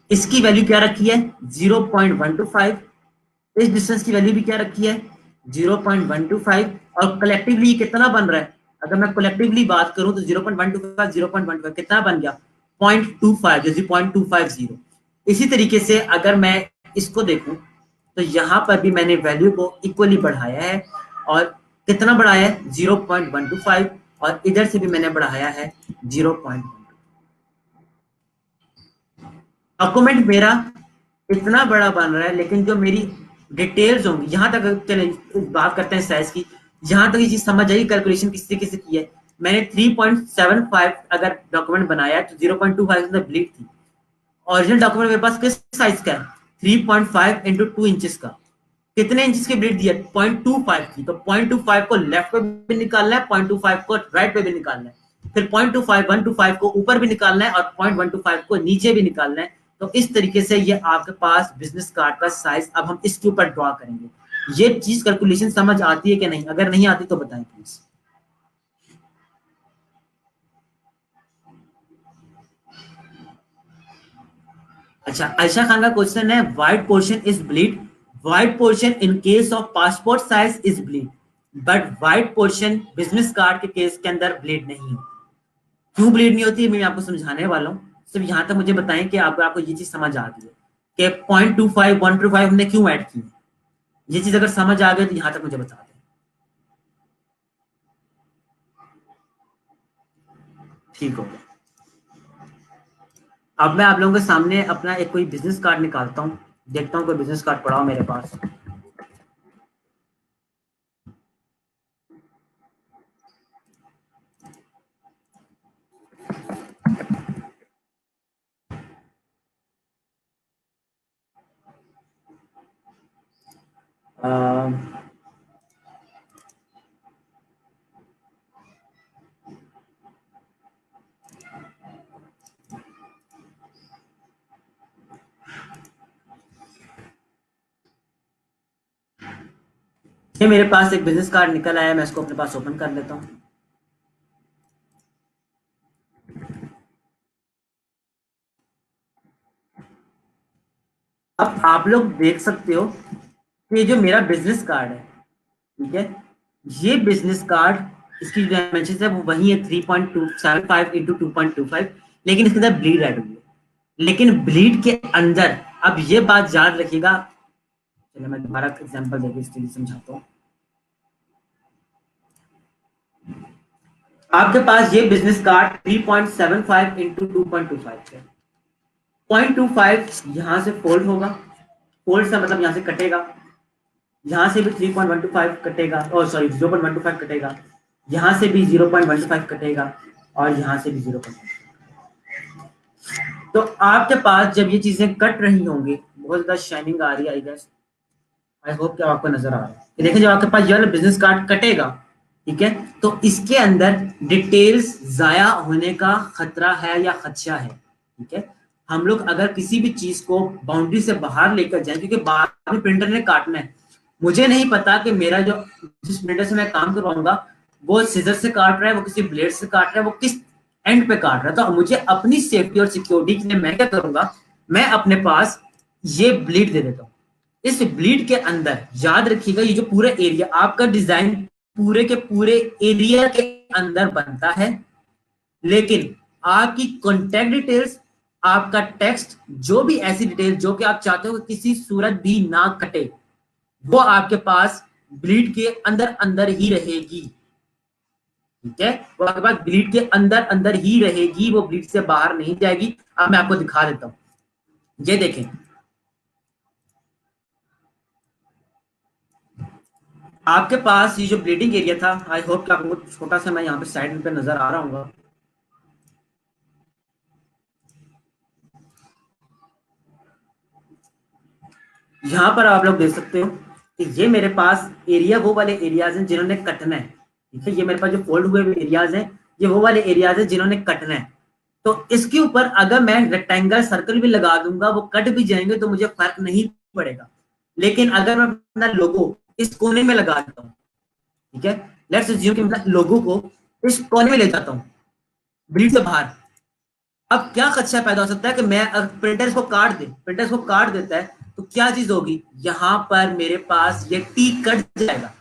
इसकी वैल्यू क्या रखी है, 0.125। इस डिस्टेंस की वैल्यू भी क्या रखी है, 0.125। और कलेक्टिवली कितना बन रहा है, अगर मैं कलेक्टिवली बात करूं तो 0.125 0.125 कितना बन गया, 0.25 जैसे 0.250। इसी तरीके से अगर मैं इसको देखूं तो यहां पर भी मैंने वैल्यू को इक्वली बढ़ाया है, और कितना बढ़ाया है 0.125, और इधर से भी मैंने बढ़ाया है 0.1। डॉक्यूमेंट मेरा इतना बड़ा बन रहा है, लेकिन जो मेरी डिटेल्स होंगी यहां तक, चले बात करते हैं साइज की। यहां तक ये चीज समझ आई, कैलकुलेशन किस तरीके से की है। मैंने 3.75 अगर डॉक्यूमेंट बनाया है तो 0.25 अंदर ब्लीड थी। ओरिजिनल डॉक्यूमेंट मेरे पास किस साइज का है, 3.5 इंटू 2 इंचेस का। कितने इंचेस की ब्लीड दी है, 0.25 की। तो 0.25 को लेफ्ट पे भी निकालना है, 0.25 को राइट पे भी निकालना है, फिर 0.25 को ऊपर भी निकालना है, और 0.125 को नीचे भी निकालना है। तो इस तरीके से ये आपके पास बिजनेस कार्ड का साइज अब हम इसके ऊपर ड्रॉ करेंगे। ये चीज कैलकुलेशन समझ आती है कि नहीं, अगर नहीं आती तो बताएं प्लीज। अच्छा, आयशा खान का क्वेश्चन है, white portion is bleed. White portion in case of passport size is bleed, but white portion business card के केस के अंदर ब्लीड नहीं होती। क्यों ब्लीड नहीं होती है मैं आपको समझाने वाला हूँ। सिर्फ यहाँ तक मुझे बताएं कि आपको ये चीज समझ आ गई है कि 0.25 125 हमने क्यों ऐड की है। ये चीज अगर समझ आ गई तो यहाँ तक मुझे बता दें। ठीक हो गया। अब मैं आप लोगों के सामने अपना एक कोई बिजनेस कार्ड निकालता हूँ, देखता हूँ कोई बिजनेस कार्ड पड़ा हो मेरे पास। ये मेरे पास एक बिजनेस कार्ड निकल आया, मैं इसको अपने पास ओपन कर लेता हूँ। अब आप लोग देख सकते हो कि ये जो मेरा बिजनेस कार्ड है, ठीक है, ये बिजनेस कार्ड, इसकी जो डायमेंशन है वो वही है 3.275 इंटू 2.25, लेकिन इसके अंदर ब्लीड ऐड हुई है। लेकिन ब्लीड के अंदर, अब ये बात याद रखिएगा, चलिए मैं दोबारा एग्जांपल देके इस चीज समझाता हूँ। आपके पास ये बिजनेस कार्ड 3.75 इंटू 2.25 है। 0.25 यहां से फोल्ड होगा, फोल्ड से मतलब यहां से कटेगा, यहां से भी 3.125 कटेगा, और सॉरी 0.125 कटेगा, यहां से भी 0.125 कटेगा, और यहां से भी 0.1। तो आपके पास जब ये चीजें कट रही होंगी, बहुत ज्यादा शाइनिंग आ रही है आई गेस, आई होप कि आपको नजर आ रहा है कि देखिए जब आपके पास ये वाला बिजनेस कार्ड कटेगा, ठीक है, तो इसके अंदर डिटेल्स जाया होने का खतरा है या खदशा है। ठीक है, हम लोग अगर किसी भी चीज को बाउंड्री से बाहर लेकर जाए, क्योंकि बाद में प्रिंटर ने काटना है, मुझे नहीं पता कि मेरा जो जिस प्रिंटर से मैं काम करवाऊंगा वो सीजर से काट रहा है, वो किसी ब्लेड से काट रहा है, वो किस एंड पे काट रहा है। तो मुझे अपनी सेफ्टी और सिक्योरिटी के लिए मैं क्या करूंगा, मैं अपने पास ये ब्लीड दे देता हूँ। इस ब्लीड के अंदर याद रखिएगा, ये जो पूरा एरिया आपका डिजाइन पूरे के पूरे एरिया के अंदर बनता है, लेकिन आपकी कॉन्टेक्ट डिटेल्स, आपका टेक्स्ट, जो भी ऐसी डिटेल जो कि आप चाहते हो कि किसी सूरत भी ना कटे, वो आपके पास ब्लीड के अंदर अंदर ही रहेगी। ठीक है, वो आपके पास ब्लीड के अंदर अंदर ही रहेगी, वो ब्लीड से बाहर नहीं जाएगी। अब मैं आपको दिखा देता हूं, ये देखें, आपके पास ये जो ब्लीडिंग एरिया था, आई होप कि आपको छोटा सा मैं यहाँ पे साइड पे नजर आ रहा हूँ। यहाँ पर आप लोग देख सकते हो कि ये मेरे पास एरिया वो वाले एरियाज हैं जिन्होंने कटना है। ठीक है, ये मेरे पास जो फोल्ड हुए एरियाज हैं, ये वो वाले एरियाज हैं जिन्होंने कटना है। तो इसके ऊपर अगर मैं रेक्टेंगल सर्कल भी लगा दूंगा, वो कट भी जाएंगे तो मुझे फर्क नहीं पड़ेगा। लेकिन अगर मैं अपना लोगो इस कोने में लगा देता हूँ, ठीक है, लेट्स अज्यूम कि मैं लोगो को इस कोने में ले जाता हूँ ब्रीड से बाहर, अब क्या खदशा पैदा हो सकता है कि मैं प्रिंटर इसको काट दे, प्रिंटर इसको काट देता है तो क्या चीज होगी, यहां पर मेरे पास ये टी कट जाएगा,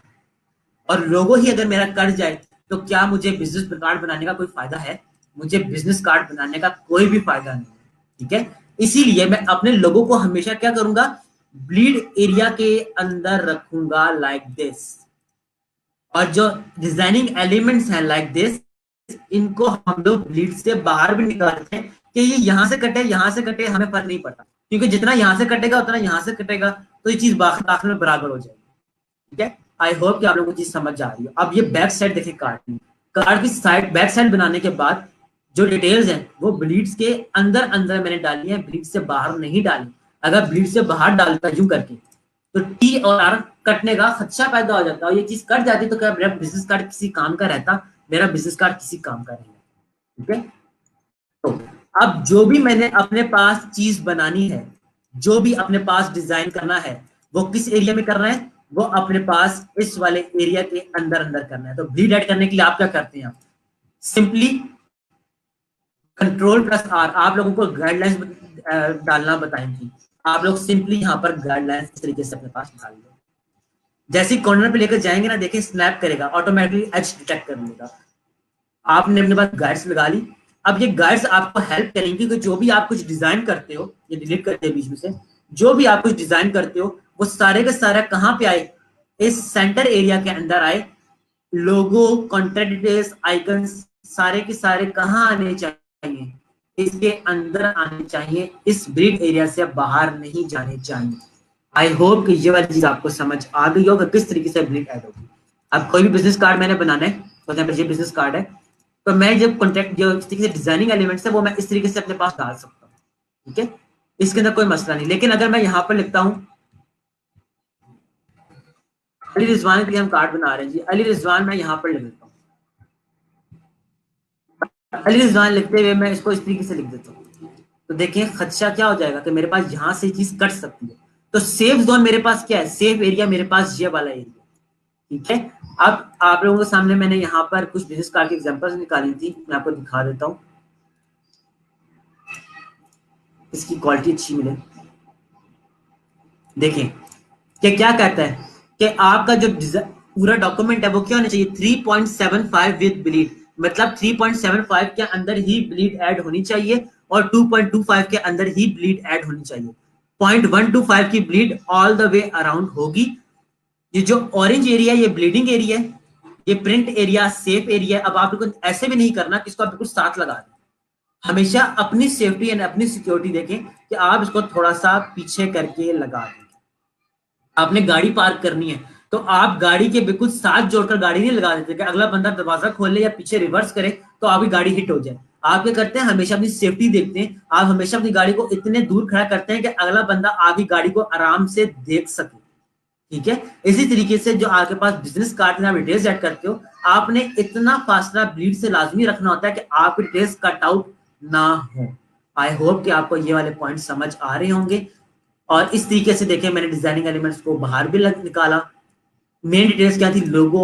और लोगो ही अगर मेरा कट जाए तो क्या मुझे बिजनेस कार्ड बनाने का कोई फायदा है? मुझे बिजनेस कार्ड बनाने का कोई भी फायदा नहीं है, ठीक है। इसीलिए मैं अपने लोगों को हमेशा क्या करूंगा, ब्लीड एरिया के अंदर रखूंगा लाइक दिस, और जो डिजाइनिंग एलिमेंट्स हैं लाइक दिस, इनको हम लोग ब्लीड से बाहर भी निकालते हैं कि ये यहां से कटे हमें फर्क नहीं पड़ता, क्योंकि जितना यहां से कटेगा उतना यहां से कटेगा, तो ये चीज आखिर में बराबर हो जाएगी, ठीक है। आई होप कि आप लोगों को चीज समझ आ रही है। अब ये बैक साइड देखिए, कार्ड की साइड, बैक साइड बनाने के बाद जो डिटेल्स हैं वो ब्लीड्स के अंदर अंदर मैंने डाली है, ब्लीड से बाहर नहीं डाली। अगर ब्लीड से बाहर डालता यूं करके तो टी और आर कटने का खदशा पैदा हो जाता है, और ये चीज कट जाती तो क्या मेरा बिजनेस कार्ड किसी काम का रहता, मेरा बिजनेस कार्ड किसी काम का नहीं है, ठीक है। तो अब जो भी मैंने अपने पास चीज बनानी है, जो भी अपने पास डिजाइन करना है, वो किस एरिया में करना है, वो अपने पास इस वाले एरिया के अंदर अंदर करना है। तो ब्लीड ऐड करने के लिए आप क्या करते हैं, आप सिंपली कंट्रोल+R, आप लोगों को गाइडलाइंस डालना बताएंगी, आप लोग सिंपली यहाँ पर गाइडलाइंस इस तरीके से अपने पास डाल दो। जैसे कॉर्नर पे लेकर जाएंगे ना, देखिए स्नैप करेगा, ऑटोमेटिकली एच डिटेक्ट कर लेगा। आपने अपने पास गाइड्स लगा ली। अब ये गाइड्स आपको हेल्प करेंगे कि जो भी आप कुछ डिजाइन करते हो, ये डिलीट करते हैं बीच में से, जो भी आप कुछ डिजाइन करते हो वो सारे का सारा कहाँ पे आए, इस सेंटर एरिया के अंदर आए। लोगो, कॉन्टैक्ट डिटेल्स, आइकन्स सारे के सारे कहाँ आने चाहिए, इसके अंदर आने चाहिए, इस ब्रीड एरिया से बाहर नहीं जाने चाहिए। आई होप कि ये वाली चीज आपको समझ आ गई होगा किस तरीके से ब्रीड ऐड होगी। अब कोई भी बिजनेस कार्ड मैंने बनाना है, फॉर एग्जाम्पल ये बिजनेस कार्ड है, तो मैं जब कॉन्टैक्ट जो इस तरीके से डिजाइनिंग एलिमेंट्स है वो मैं इस तरीके से अपने पास डाल सकता हूँ, ठीक है, इसके अंदर कोई मसला नहीं। लेकिन अगर मैं यहाँ पर लिखता हूँ अली रिजवान के लिए हम कार्ड बना रहे हैं जी, अली रिजवान मैं यहाँ पर लिख देता हूँ, अली रिजवान लिखते हुए मैं इसको इस तरीके से लिख देता हूँ, तो देखिए खदशा क्या हो जाएगा कि मेरे पास यहाँ से चीज कट सकती है। तो सेफ जोन मेरे पास क्या है, सेफ एरिया मेरे पास ये वाला एरिया, ठीक है। अब आप लोगों के सामने मैंने यहाँ पर कुछ बिजनेस कार्ड की एग्जांपल्स निकाली थी, मैं आपको दिखा देता हूँ, इसकी क्वालिटी अच्छी मिले। देखिए कि क्या कहता है कि आपका जो पूरा डॉक्यूमेंट है वो क्या होना चाहिए, 3.75 विद ब्लीड, मतलब 3.75 के अंदर ही ब्लीड ऐड होनी चाहिए, और 2.25 के अंदर ही ब्लीड ऐड होनी चाहिए। 0.125 की bleed all the way around होगी। ये जो ऑरेंज एरिया ये ब्लीडिंग एरिया है, ये प्रिंट एरिया सेफ एरिया। अब आप लोग ऐसे भी नहीं करना कि इसको आप बिल्कुल साथ लगा दें, हमेशा अपनी सेफ्टी एंड अपनी सिक्योरिटी देखें कि आप इसको थोड़ा सा पीछे करके लगा दें। आपने गाड़ी पार्क करनी है तो आप गाड़ी के बिल्कुल साथ जोड़कर गाड़ी नहीं लगा देते कि अगला बंदा दरवाजा खोले या पीछे रिवर्स करे तो आपकी गाड़ी हिट हो जाए। आप क्या करते हैं, हमेशा अपनी सेफ्टी देखते हैं, आप हमेशा अपनी गाड़ी को इतने दूर खड़ा करते हैं कि अगला बंदा आपकी गाड़ी को आराम से देख सके, ठीक है। इसी तरीके से जो आपके पास बिजनेस कार्ड में आप डिटेल्स ऐड करते हो, आपने इतना फासला ब्लीड से लाजमी रखना होता है कि आपकी डिटेल्स कट आउट ना हो। आई होप कि आपको ये वाले पॉइंट समझ आ रहे होंगे। और इस तरीके से देखें मैंने डिजाइनिंग एलिमेंट्स को बाहर भी निकाला, मेन डिटेल्स क्या थी, लोगो,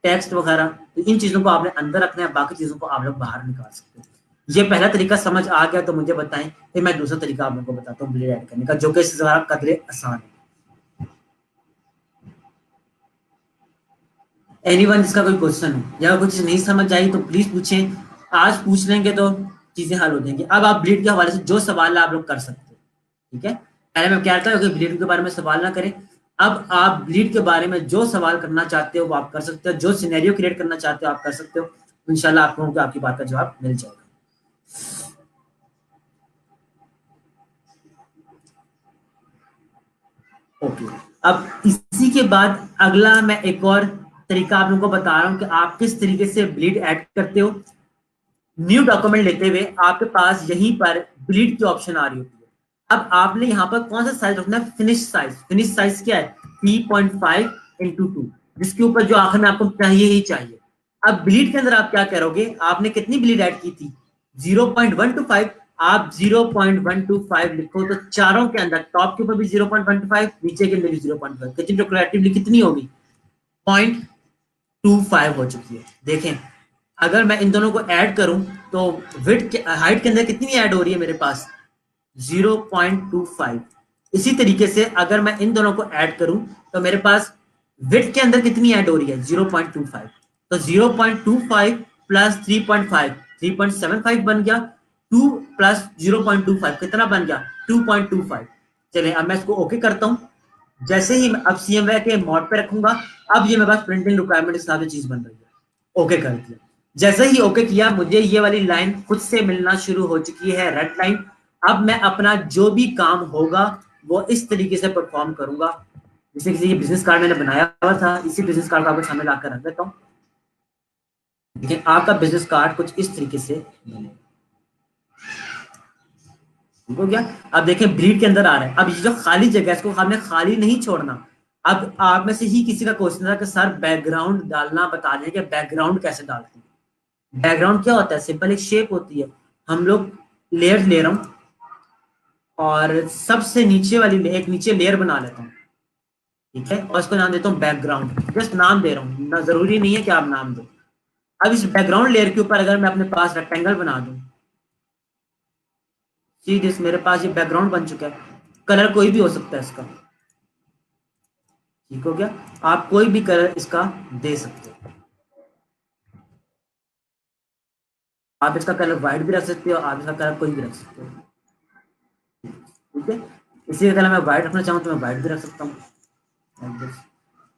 टेक्स्ट वगैरह, तो इन चीजों को आपने अंदर रखना है, बाकी चीजों को आप लोग बाहर निकाल सकते हैं। ये पहला तरीका समझ आ गया तो मुझे बताएं, फिर मैं दूसरा तरीका आप लोगों को बताता हूँ ब्लीड ऐड करने का, जो कि इससे ज़रा कदरे आसान है। एनीवन जिसका कोई क्वेश्चन हो या कुछ नहीं समझ आई तो प्लीज पूछें, आज पूछ लेंगे तो चीजें हल हो जाएंगी। अब आप ब्लीड के हवाले से जो सवाल आप लोग कर सकते हैं, ठीक है। पहले मैं क्या कहता हूँ कि ब्लीड के बारे में सवाल ना करें, अब आप ब्लीड के बारे में जो सवाल करना चाहते हो वो आप कर सकते हो, जो सिनेरियो क्रिएट करना चाहते हो आप कर सकते हो, इंशाल्लाह आपको आपकी बात का जवाब मिल जाएगा। ओके, अब इसी के बाद अगला मैं एक और तरीका आप लोगों को बता रहा हूँ कि आप किस तरीके से ब्लीड ऐड करते हो। न्यू डॉक्यूमेंट लेते हुए आपके पास यहीं पर ब्लीड की ऑप्शन आ रही होती है। अब आपने यहाँ पर कौन सा साइज रखना है, फिनिश साइज। फिनिश साइज क्या है, 3.5x2, जिसके ऊपर जो आखिर में आपको चाहिए ही चाहिए। अब ब्लीड के अंदर आप क्या करोगे, आपने कितनी ब्लीड ऐड की थी, 0.125, आप 0.125 लिखो तो चारों के अंदर टॉप के ऊपर भी 0.125, नीचे के अंदर भी 0.5, कितनी कलेक्टिवली कितनी होगी, 0.25 हो चुकी है। देखें अगर मैं इन दोनों को ऐड करूं तो विड्थ के हाइट के अंदर कितनी ऐड हो रही है मेरे पास, 0.25। इसी तरीके से अगर मैं इन दोनों को ऐड करूं तो मेरे पास विड्थ के अंदर कितनी ऐड हो रही है, 0.25। तो 0.25 प्लस 3.5, 3.75 बन गया, 2 प्लस 0.25 कितना बन गया, 2.25। चलिए अब मैं इसको ओके करता हूं। जैसे ही अब CMYK के मोड पे रखूंगा, अब ये मेरे पास प्रिंटिंग रिक्वायरमेंट हिसाब से चीज बन रही है। ओके कर दिया। जैसे ही ओके किया, मुझे ये वाली लाइन खुद से मिलना शुरू हो चुकी है, रेड लाइन। अब मैं अपना जो भी काम होगा वो इस तरीके से परफॉर्म करूंगा। जैसे किसी ये बिजनेस कार्ड मैंने बनाया हुआ था, इसी बिजनेस कार्ड को आपको सामने लाकर रख देता हूँ। देखिए आपका बिजनेस कार्ड कुछ इस तरीके से बनेगा। ठीक हो गया। अब देखें ब्रीड के अंदर आ रहा है। अब ये जो खाली जगह है इसको हमने खाली नहीं छोड़ना। अब आप में से ही किसी का क्वेश्चन था कि सर बैकग्राउंड डालना बता दें कि बैकग्राउंड कैसे डालते हैं। बैकग्राउंड क्या होता है, सिंपल एक शेप होती है। हम लोग लेयर ले रहा हूं और सबसे नीचे वाली एक नीचे लेयर बना लेता हूँ, ठीक है, और इसको नाम देता हूँ बैकग्राउंड। जस्ट नाम दे रहा हूँ ना, जरूरी नहीं है कि आप नाम दो। अब इस बैकग्राउंड लेयर के ऊपर अगर मैं अपने पास रेक्टेंगल बना दूं, सी दिस, मेरे पास ये बैकग्राउंड बन चुका है। कलर कोई भी हो सकता है इसका। ठीक हो गया। आप कोई भी कलर इसका दे सकते हो। आप इसका कलर व्हाइट भी रख सकते हो, आप इसका कलर कोई भी रख सकते हो। ठीक है, इसी का कलर मैं व्हाइट रखना चाहूँ तो मैं व्हाइट भी रख सकता हूँ।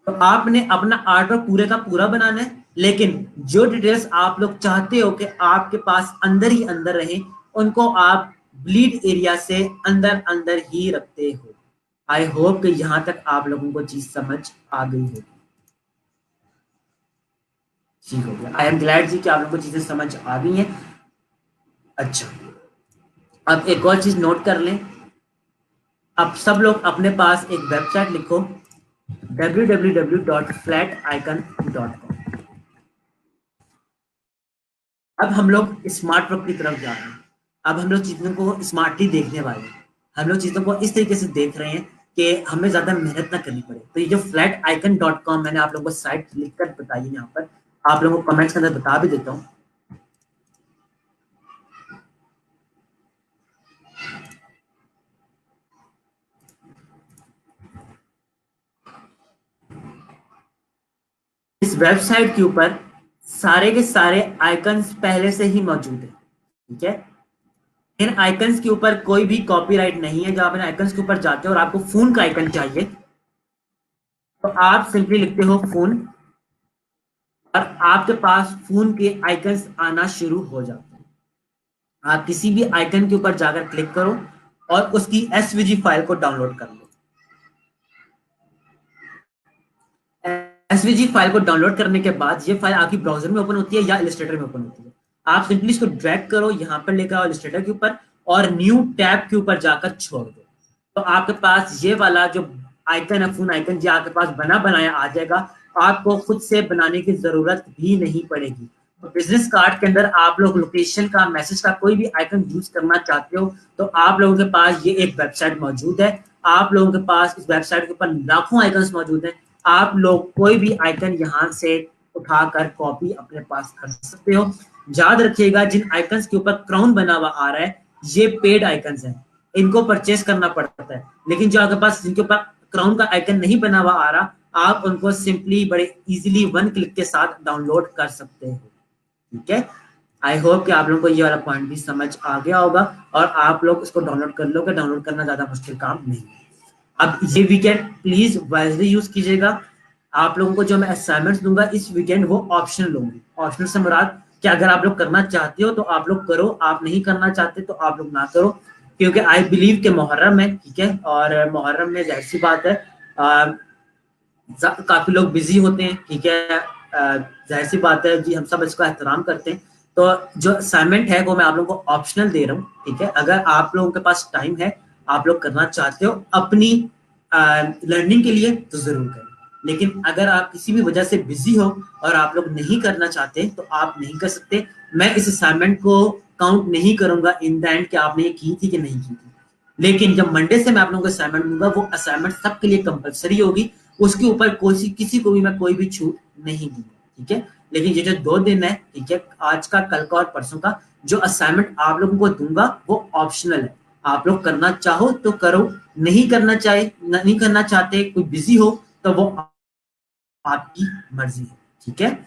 तो आपने अपना आर्टवर्क पूरे का पूरा बनाना है, लेकिन जो डिटेल्स आप लोग चाहते हो कि आपके पास अंदर ही अंदर रहे, उनको आप ब्लीड एरिया से अंदर अंदर ही रखते हो। आई होप कि यहां तक आप लोगों को चीज समझ आ गई होगी। ठीक हो गया। आई एम ग्लैड जी कि आप लोगों को चीजें समझ आ गई हैं। अच्छा, अब एक और चीज नोट कर लें। अब सब लोग अपने पास एक वेबसाइट लिखो, www.flaticon.com। अब हम लोग स्मार्ट वर्क की तरफ जा रहे हैं। अब हम लोग चीजों को स्मार्टली देखने वाले हैं। हम लोग चीजों को इस तरीके से देख रहे हैं कि हमें ज्यादा मेहनत ना करनी पड़े। तो ये जो flaticon.com मैंने आप लोगों को साइट लिखकर बताई, यहाँ पर आप लोगों को कमेंट्स के अंदर बता भी देता हूँ। इस वेबसाइट के ऊपर सारे के सारे आइकन्स पहले से ही मौजूद है। ठीक है, इन आइकन्स के ऊपर कोई भी कॉपीराइट नहीं है। जब आप इन आइकन्स के ऊपर जाते हो और आपको फोन का आइकन चाहिए, तो आप सिंपली लिखते हो फोन, और आपके पास फोन के आइकन्स आना शुरू हो जाते हैं। आप किसी भी आइकन के ऊपर जाकर क्लिक करो और उसकी एसवीजी फाइल को डाउनलोड कर लो। एसवीजी फाइल को डाउनलोड करने के बाद ये फाइल आपकी ब्राउजर में ओपन होती है या इलस्ट्रेटर में ओपन होती है। आप सिंपली इसको ड्रैग करो, यहां पर लेकर आओ इलस्ट्रेटर के ऊपर और न्यू टैब के ऊपर जाकर छोड़ दो। तो आपके पास ये वाला जो आइकन है, फोन आइकन, जो आपके पास बना बनाया आ जाएगा। आपको खुद से बनाने की जरूरत भी नहीं पड़ेगी। तो बिजनेस कार्ड के अंदर आप लोग लोकेशन का, मैसेज का कोई भी आइकन यूज करना चाहते हो, तो आप लोगों के पास ये एक वेबसाइट मौजूद है। आप लोगों के पास इस वेबसाइट के ऊपर लाखों आइकन्स मौजूद हैं। आप लोग कोई भी आइकन यहां से उठाकर कॉपी अपने पास कर सकते हो। याद रखिएगा, जिन आइकन्स के ऊपर क्राउन बना हुआ आ रहा है, ये पेड आइकन्स हैं, इनको परचेस करना पड़ता है। लेकिन जो आपके पास जिनके ऊपर क्राउन का आइकन नहीं बना हुआ आ रहा, आप उनको सिंपली बड़े इजीली वन क्लिक के साथ डाउनलोड कर सकते हो। ठीक है, आई होप कि आप लोगों को ये वाला पॉइंट भी समझ आ गया होगा और आप लोग इसको डाउनलोड कर लोगे। डाउनलोड करना ज्यादा मुश्किल काम नहीं है। अब ये वीकेंड प्लीज वाइजली यूज कीजिएगा। आप लोगों को जो मैं असाइनमेंट्स दूंगा इस वीकेंड, वो ऑप्शनल लूंगी। ऑप्शनल से मुराद कि अगर आप लोग करना चाहते हो तो आप लोग करो, आप नहीं करना चाहते तो आप लोग ना करो। क्योंकि आई बिलीव के मुहर्रम है, ठीक है, और मुहर्रम में जाहिर सी बात है काफी लोग बिजी होते हैं। ठीक है, जाहिर सी बात है जी, हम सब इसका एहतराम करते हैं। तो जो असाइनमेंट है वो मैं आप लोगों को ऑप्शनल दे रहा हूँ। ठीक है, अगर आप लोगों के पास टाइम है, आप लोग करना चाहते हो अपनी लर्निंग के लिए, तो जरूर करें। लेकिन अगर आप किसी भी वजह से बिजी हो और आप लोग नहीं करना चाहते तो आप नहीं कर सकते। मैं इस असाइनमेंट को काउंट नहीं करूंगा इन द एंड कि आपने ये की थी कि नहीं की थी। लेकिन जब मंडे से मैं आप लोगों को असाइनमेंट दूंगा, वो असाइनमेंट सबके लिए कंपलसरी होगी। उसके ऊपर कोई किसी को भी मैं कोई भी छूट नहीं दूंगा। ठीक है, लेकिन ये जो 2 दिन है, ठीक है, आज का, कल का और परसों का, जो असाइनमेंट आप लोगों को दूंगा वो ऑप्शनल है। आप लोग करना चाहो तो करो, नहीं करना चाहे, नहीं करना चाहते, कोई बिजी हो, तो वो आपकी मर्जी है। ठीक है,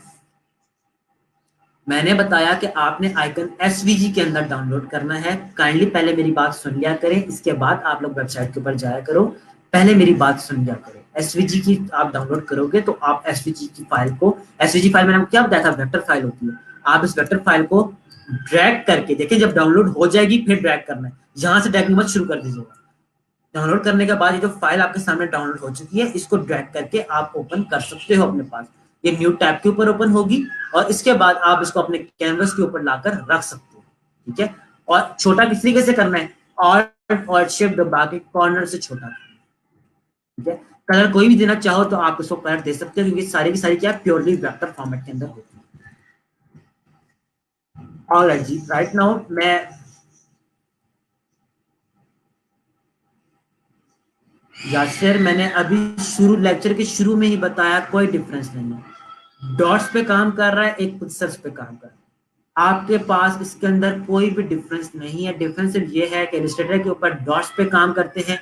मैंने बताया कि आपने आइकन एसवीजी के अंदर डाउनलोड करना है। काइंडली पहले मेरी बात सुन लिया करें, इसके बाद आप लोग वेबसाइट के ऊपर जाया करो। पहले मेरी बात सुन लिया करो। एसवीजी की आप डाउनलोड करोगे तो आप एसवीजी की फाइल को, एसवीजी फाइल मैंने आपको क्या बताया था, वेक्टर फाइल होती है। आप इस वेक्टर फाइल को ड्रैग करके देखिए, जब डाउनलोड हो जाएगी फिर ड्रैग करना है, यहां से ड्रैग मत शुरू कर दीजिएगा। डाउनलोड करने के बाद ये जो फाइल आपके सामने डाउनलोड हो चुकी है, इसको ड्रैग करके आप ओपन कर सकते हो अपने पास। ये न्यू टैब के ऊपर ओपन होगी और इसके बाद आप इसको अपने कैनवस के ऊपर लाकर रख सकते हो। ठीक है, और छोटा किस तरीके से करना है, और शिफ्ट दबा के कॉर्नर से छोटा। ठीक है, कलर कोई भी देना चाहो तो आप इसको कलर दे सकते हो, क्योंकि सारी की सारी क्या प्योरली वेक्टर फॉर्मेट के अंदर होती है। ऑलराइट जी, राइट नाउ मैं यासर मैंने अभी शुरू लेक्चर के शुरू में ही बताया, कोई डिफरेंस नहीं है। डॉट्स पे काम कर रहा है, एक पिक्सल्स पे काम कर रहा है। आपके पास इसके अंदर कोई भी डिफरेंस नहीं है। डिफरेंस सिर्फ ये है कि इलस्ट्रेटर के ऊपर डॉट्स पे काम करते हैं,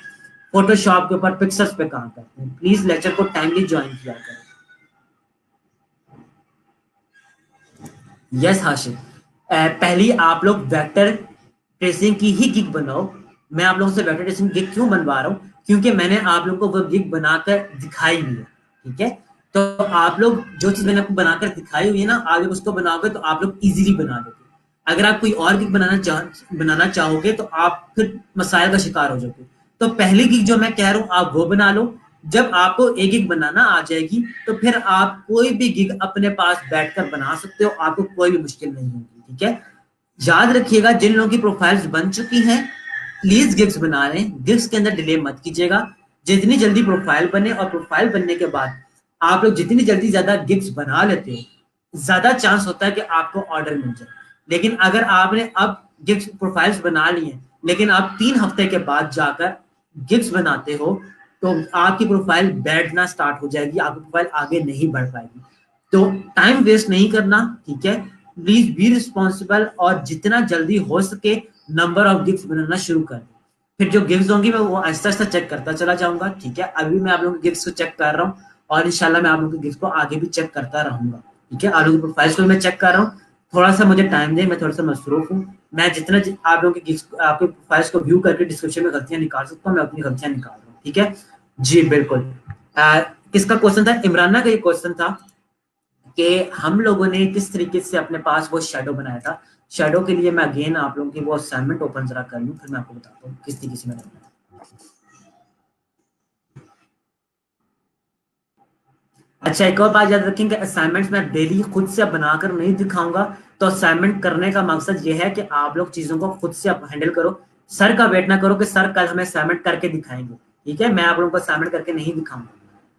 फोटोशॉप के ऊपर पिक्सल्स पे काम करते हैं। प्लीज लेक्चर को टाइमली ज्वाइन किया करें। यस हाशिम, पहली आप लोग वेक्टर ट्रेसिंग की ही गिग बनाओ। मैं आप लोगों से वेक्टर ट्रेसिंग गिग क्यों बनवा रहा हूँ, क्योंकि मैंने आप लोगों को वो गिग बनाकर दिखाई हुई है। ठीक है, तो आप लोग जो चीज मैंने आपको बनाकर दिखाई हुई है ना, आप लोग उसको बनाओगे तो आप लोग इजीली बना लोगे। अगर आप कोई और गिग बनाना चाहोगे तो आप फिर मसाइल का शिकार हो जाओगे। तो पहली गिग जो मैं कह रहा हूँ आप वो बना लो। जब आपको एक गिग बनाना आ जाएगी तो फिर आप कोई भी गिग अपने पास बैठकर बना सकते हो, आपको कोई भी मुश्किल नहीं होगी। ठीक है, याद रखिएगा जिन लोगों की प्रोफाइल्स बन चुकी हैं प्लीज गिग्स बना रहे हैं, गिग्स के अंदर डिले मत कीजिएगा। जितनी जल्दी प्रोफाइल बने, और प्रोफाइल बनने के बाद आप लोग जितनी जल्दी ज्यादा गिग्स बना लेते हो, ज्यादा चांस होता है कि आपको ऑर्डर मिल जाए। लेकिन अगर आपने अब गिग्स प्रोफाइल्स बना ली हैं, लेकिन आप 3 हफ्ते के बाद जाकर गिग्स बनाते हो, तो आपकी प्रोफाइल बैठना स्टार्ट हो जाएगी, आपकी प्रोफाइल आगे नहीं बढ़ पाएगी। तो टाइम वेस्ट नहीं करना। ठीक है, प्लीज बी रिस्पॉन्सिबल, और जितना जल्दी हो सके नंबर ऑफ गिफ्ट बनाना शुरू कर दें। फिर जो गिफ्ट होंगी मैं वो आहिस्ता आहिस्ता चेक करता चला जाऊंगा। ठीक है, अभी मैं आप लोगों के गिफ्ट को चेक कर रहा हूँ, और इंशाल्लाह मैं आप लोगों के गिफ्ट को आगे भी चेक करता रहूंगा। ठीक है, आप लोगों की प्रोफाइल्स को मैं चेक कर रहा हूँ। थोड़ा सा मुझे टाइम दे, मैं थोड़ा सा मसरूफ हूँ। मैं जितना आप लोगों के गिफ्ट, आपके प्रोफाइल्स को व्यू करके डिस्क्रिप्शन में गलतियां निकाल सकता हूँ, मैं अपनी गलतियां निकाल रहा हूँ। ठीक है जी, बिल्कुल। किसका क्वेश्चन था, इमराना का ये क्वेश्चन था कि हम लोगों ने किस तरीके से अपने पास वो शेडो बनाया था। शेडो के लिए मैं अगेन आप लोगों की वो असाइनमेंट ओपन जरा कर लूं, फिर मैं आपको बताता हूँ किस तरीके से मैंने बनाया। अच्छा, एक और बात याद रखें कि असाइनमेंट्स मैं डेली खुद से बनाकर नहीं दिखाऊंगा। तो असाइनमेंट करने का मकसद ये है कि आप लोग चीजों को खुद से हैंडल करो। सर का वेट ना करो कि सर कल हमें असाइनमेंट करके दिखाएंगे। ठीक है, मैं आप लोगों को असाइनमेंट करके नहीं दिखाऊंगा।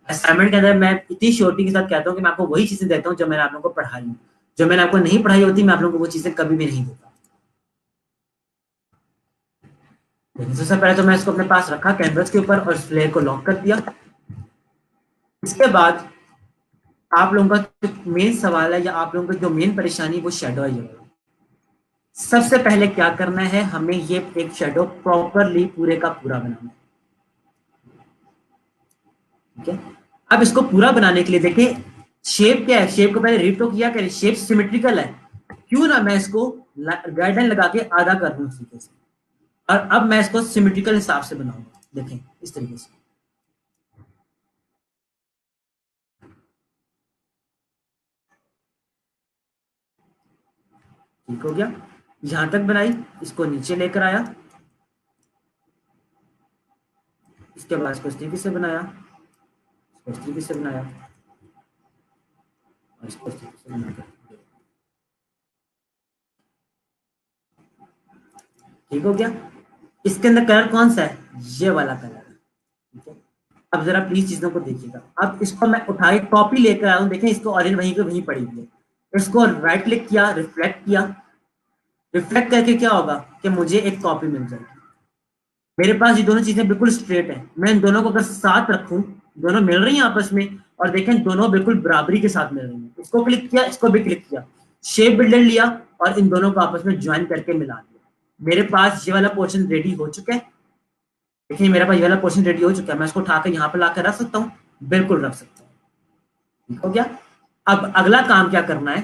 असाइनमेंट के अंदर मैं इतनी श्योरिटी के साथ कहता हूँ कि मैं आपको वही चीजें देता हूँ जो मैंने आप लोगों को पढ़ाई है। जो मैंने आपको नहीं पढ़ाई होती मैं आप लोगों को वो चीजें कभी भी नहीं देता। लेकिन सबसे पहले तो मैं इसको अपने पास रखा कैनवस के ऊपर और इस फ्लेयर को लॉक कर दिया। इसके बाद आप लोगों का जो मेन सवाल है, या आप लोगों की जो मेन परेशानी, वो शेडो है। सबसे पहले क्या करना है, हमें ये एक शेडो प्रॉपरली पूरे का पूरा बनाना है। ठीक है, अब इसको पूरा बनाने के लिए देखिए शेप क्या है। शेप को पहले रीड तो किया करें, शेप सिमेट्रिकल है। क्यों ना मैं इसको गाइडलाइन लगा के आधा कर दूं इस तरीके से, और अब मैं इसको सिमेट्रिकल हिसाब से बनाऊंगा। देखें इस तरीके से, ठीक हो गया। यहां तक बनाई, इसको नीचे लेकर आया, इसके बाद इसको इस तरीके से बनाया, इसको इस तरीके से बनाया, और इसको इस तरीके से बनाया। ठीक हो गया। इसके अंदर कलर कौन सा है, ये वाला कलर है। ठीक है, अब जरा प्लीज चीजों को देखिएगा। अब इसको मैं उठा के कॉपी लेकर आया हूं, देखें इसको ऑरेंज वहीं के वहीं पड़ी हुई है। इसको राइट क्लिक किया, रिफ्लेक्ट किया। रिफ्लेक्ट करके क्या होगा कि मुझे एक कॉपी मिल जाएगी। मेरे पास ये दोनों चीजें बिल्कुल स्ट्रेट है। मैं इन दोनों को अगर साथ रखूं, दोनों मिल रही हैं आपस में, और देखें दोनों बिल्कुल बराबरी के साथ मिल रही हैं। इसको क्लिक किया, इसको भी क्लिक किया, शेप बिल्डर लिया और इन दोनों को आपस में ज्वाइन करके मिला दिया। मेरे पास ये वाला पोर्शन रेडी हो चुका है। देखिए मेरे पास ये वाला पोर्शन रेडी हो चुका है। मैं इसको उठाकर यहाँ पर लाकर रख सकता हूँ, बिल्कुल रख सकता हूँ। ठीक हो गया। अब अगला काम क्या करना है,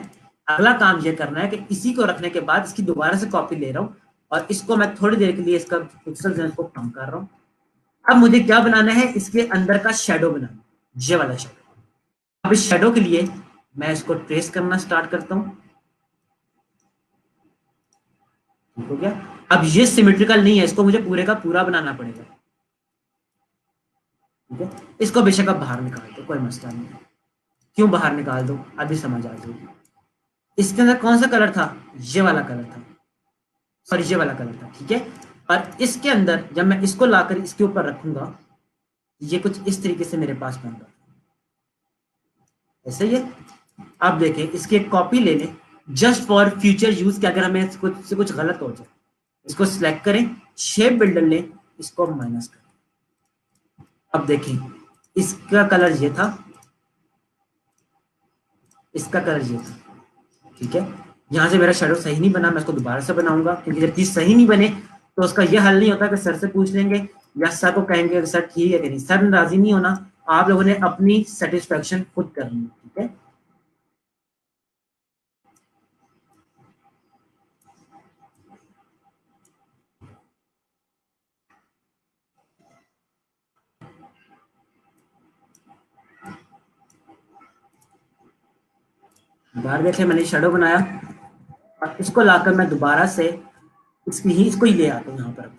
अगला काम ये करना है कि इसी को रखने के बाद इसकी दोबारा से कॉपी ले रहा हूँ और इसको मैं थोड़ी देर के लिए इसका पिक्सल को कम कर रहा हूँ। अब मुझे क्या बनाना है, इसके अंदर का शेडो बनाना, ये वाला शेडो। अब इस शेडो के लिए मैं इसको ट्रेस करना स्टार्ट करता हूँ। ठीक हो गया। अब ये सिमेट्रिकल नहीं है, इसको मुझे पूरे का पूरा बनाना पड़ेगा। ठीक है, इसको बेशक आप बाहर निकाल दो, कोई मसला नहीं है। क्यों बाहर निकाल दो, अभी समझ आ जाएगी। इसके अंदर कौन सा कलर था, ये वाला कलर था, सॉरी ये वाला कलर था। ठीक है, और इसके अंदर जब मैं इसको लाकर इसके ऊपर रखूंगा, ये कुछ इस तरीके से मेरे पास बन रहा है, ऐसे ही है। आप देखें, इसकी एक कॉपी ले लें जस्ट फॉर फ्यूचर यूज कि अगर हमें कुछ गलत हो जाए। इसको सिलेक्ट करें, शेप बिल्डर लें, इसको माइनस करें। अब देखें, इसका कलर ये था, इसका कलर ये था। ठीक है, यहां से मेरा शेडो सही नहीं बना, मैं इसको दोबारा से बनाऊंगा, क्योंकि जब चीज सही नहीं बने तो उसका यह हल नहीं होता कि सर से पूछ लेंगे या सर को कहेंगे सर ठीक है कि नहीं। सर नाराजी नहीं होना, आप लोगों ने अपनी सेटिस्फेक्शन खुद करनी है। ठीक है, बाहर देखे मैंने शेडो बनाया और इसको लाकर मैं दोबारा से इसको ही ले आता हूँ, यहाँ पर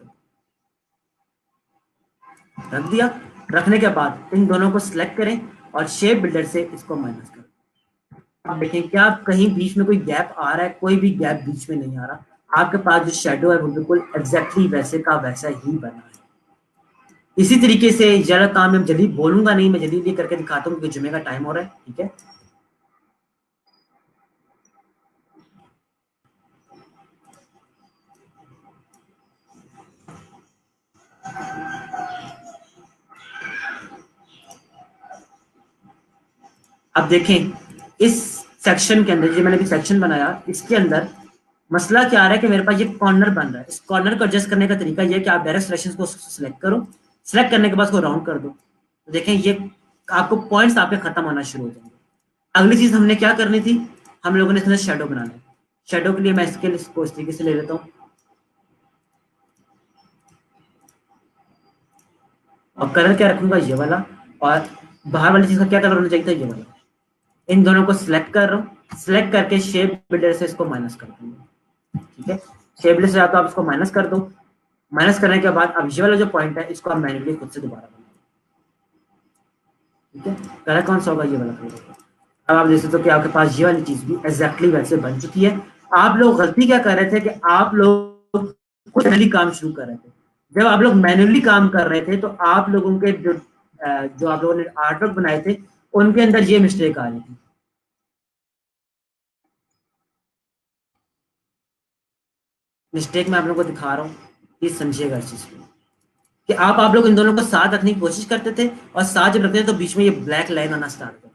रख दिया। रखने के बाद इन दोनों को सिलेक्ट करें और शेप बिल्डर से इसको माइनस करें। आप देखें क्या कहीं बीच में कोई गैप आ रहा है, कोई भी गैप बीच में नहीं आ रहा। आपके पास जो शेडो है वो बिल्कुल एग्जैक्टली वैसे का वैसा ही बना है। इसी तरीके से ज्यादा काम मैं जल्दी बोलूंगा नहीं, मैं जल्दी करके दिखाता हूँ क्योंकि जुमे का टाइम हो रहा है। ठीक है, अब देखें इस सेक्शन के अंदर, जो मैंने भी सेक्शन बनाया, इसके अंदर मसला क्या आ रहा है कि मेरे पास ये कॉर्नर बन रहा है। इस कॉर्नर को एडजस्ट करने का तरीका ये है कि आप डायरेक्ट सिलेक्शन को सिलेक्ट करो, सिलेक्ट करने के बाद उसको राउंड कर दो, तो देखें ये आपको पॉइंट्स आपके खत्म होना शुरू हो जाएंगे। अगली चीज हमने क्या करनी थी, हम लोगों ने इसमें शेडो बनाना है। शेडो के लिए मैं इसके लिए इसको इस तरीके से ले लेता हूँ और कलर क्या रखूंगा, ये वाला, और बाहर वाली चीज का क्या कलर होना चाहिए था, ये वाला। इन दोनों को सिलेक्ट कर रहा हूँ, सिलेक्ट करके शेप बिल्डर से इसको माइनस कर दूंगा। ठीक है, शेप बिल्डर से आप इसको माइनस कर दो। माइनस करने के बाद अब ये वाला जो पॉइंट है इसको आप मैन्युअली खुद से दोबारा बनाओ। ठीक है, कलर कौन सा होगा, ये वाला कलर होगा। अब आप देख सकते हो कि आपके पास ये वाली चीज भी एग्जैक्टली वैसे बन चुकी है। आप लोग गलती क्या कर रहे थे कि आप लोग खुद मैन्युअली काम शुरू कर रहे थे। जब आप लोग मैन्युअली काम कर रहे थे तो आप लोगों के जो आप लोगों ने आर्टवर्क बनाए थे उनके अंदर ये मिस्टेक आ रही थी। मिस्टेक मैं आप लोगों को दिखा रहा हूँ, प्लीज समझिएगा इस चीज को कि आप लोग इन दोनों को साथ रखने की कोशिश करते थे और साथ जब रखते थे तो बीच में ये ब्लैक लाइन आना स्टार्ट कर,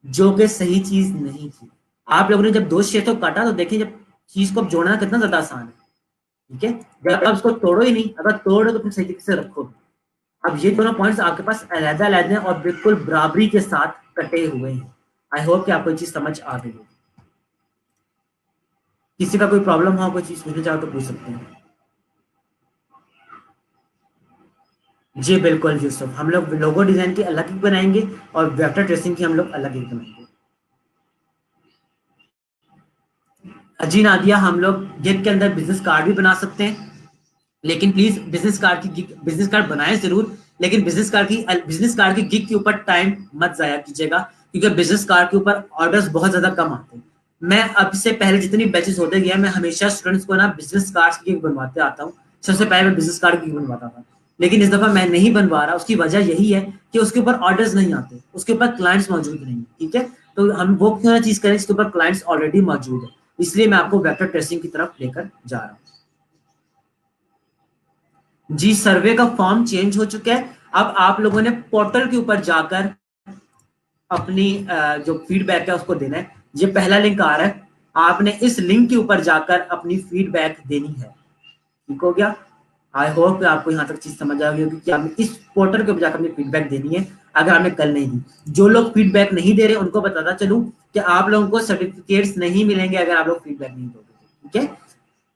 जो कि सही चीज नहीं थी। आप लोगों ने जब दो क्षेत्रों को काटा तो देखिए जब चीज को जोड़ना कितना ज्यादा आसान है। ठीक है, जब आप इसको तोड़ो ही नहीं, अगर तोड़ो तो फिर सही तरीके से रखो। अब ये दोनों पॉइंट्स आपके पास अलग अलग हैं और बिल्कुल बराबरी के साथ कटे हुए हैं। आई होप कि आपको ये चीज समझ आ गई हो। किसी का कोई प्रॉब्लम हो, कोई चीज पूछना चाहो तो पूछ सकते हैं। जी बिल्कुल यूसुफ, हम लोग लोगो डिजाइन की अलग ही बनाएंगे और वेक्टर ट्रेसिंग की हम लोग अलग ही बनाएंगे। जी नादिया, हम लोग गिग के अंदर बिजनेस कार्ड भी बना सकते हैं, लेकिन प्लीज बिजनेस कार्ड बनाएं जरूर, लेकिन बिजनेस कार्ड की गिग के ऊपर टाइम मत जाया कीजिएगा, क्योंकि बिजनेस कार्ड के ऊपर ऑर्डर्स बहुत ज्यादा कम आते हैं। मैं अब से पहले जितनी बैचेस होते गया, मैं हमेशा स्टूडेंट्स को ना बिजनेस कार्ड की गिग बनवाते आता हूँ। सबसे पहले मैं बिजनेस कार्ड की गिग बनवाता था, लेकिन इस दफा मैं नहीं बनवा रहा। उसकी वजह यही है कि उसके ऊपर ऑर्डर्स नहीं आते, उसके ऊपर क्लाइंट्स मौजूद नहीं। ठीक है, तो हम वो क्यों ना चीज करें जिसके ऊपर क्लाइंट्स ऑलरेडी मौजूद है, इसलिए मैं आपको वेक्टर ट्रेसिंग की तरफ लेकर जा रहा हूँ। जी, सर्वे का फॉर्म चेंज हो चुका है। अब आप लोगों ने पोर्टल के ऊपर जाकर अपनी जो फीडबैक है उसको देना है। ये पहला लिंक आ रहा है, आपने इस लिंक के ऊपर जाकर अपनी फीडबैक देनी है। ठीक हो गया। आई होप कि आपको यहाँ तक चीज समझ आ गई होगी कि आपने इस पोर्टल के ऊपर जाकर अपनी फीडबैक देनी है, अगर आपने कल नहीं दी। जो लोग फीडबैक नहीं दे रहे उनको बताता चलूं कि आप लोगों को सर्टिफिकेट्स नहीं मिलेंगे अगर आप लोग फीडबैक नहीं दोगे, ठीक है।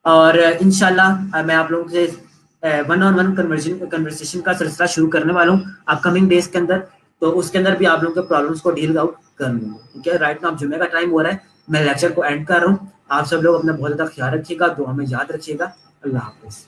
और इंशाल्लाह मैं आप लोगों से वन ऑन वन कन्वर्सेशन का सिलसिला शुरू करने वाला हूँ अपकमिंग डेज के अंदर, तो उसके अंदर भी आप लोगों के प्रॉब्लम्स को डील आउट कर लूंगा, ठीक है। राइट नाउ जुम्मे का टाइम हो रहा है, मैं लेक्चर को एंड कर रहा हूँ। आप सब लोग अपना बहुत ज्यादा ख्याल रखिएगा, दुआ में याद रखिएगा। अल्लाह हाफिज।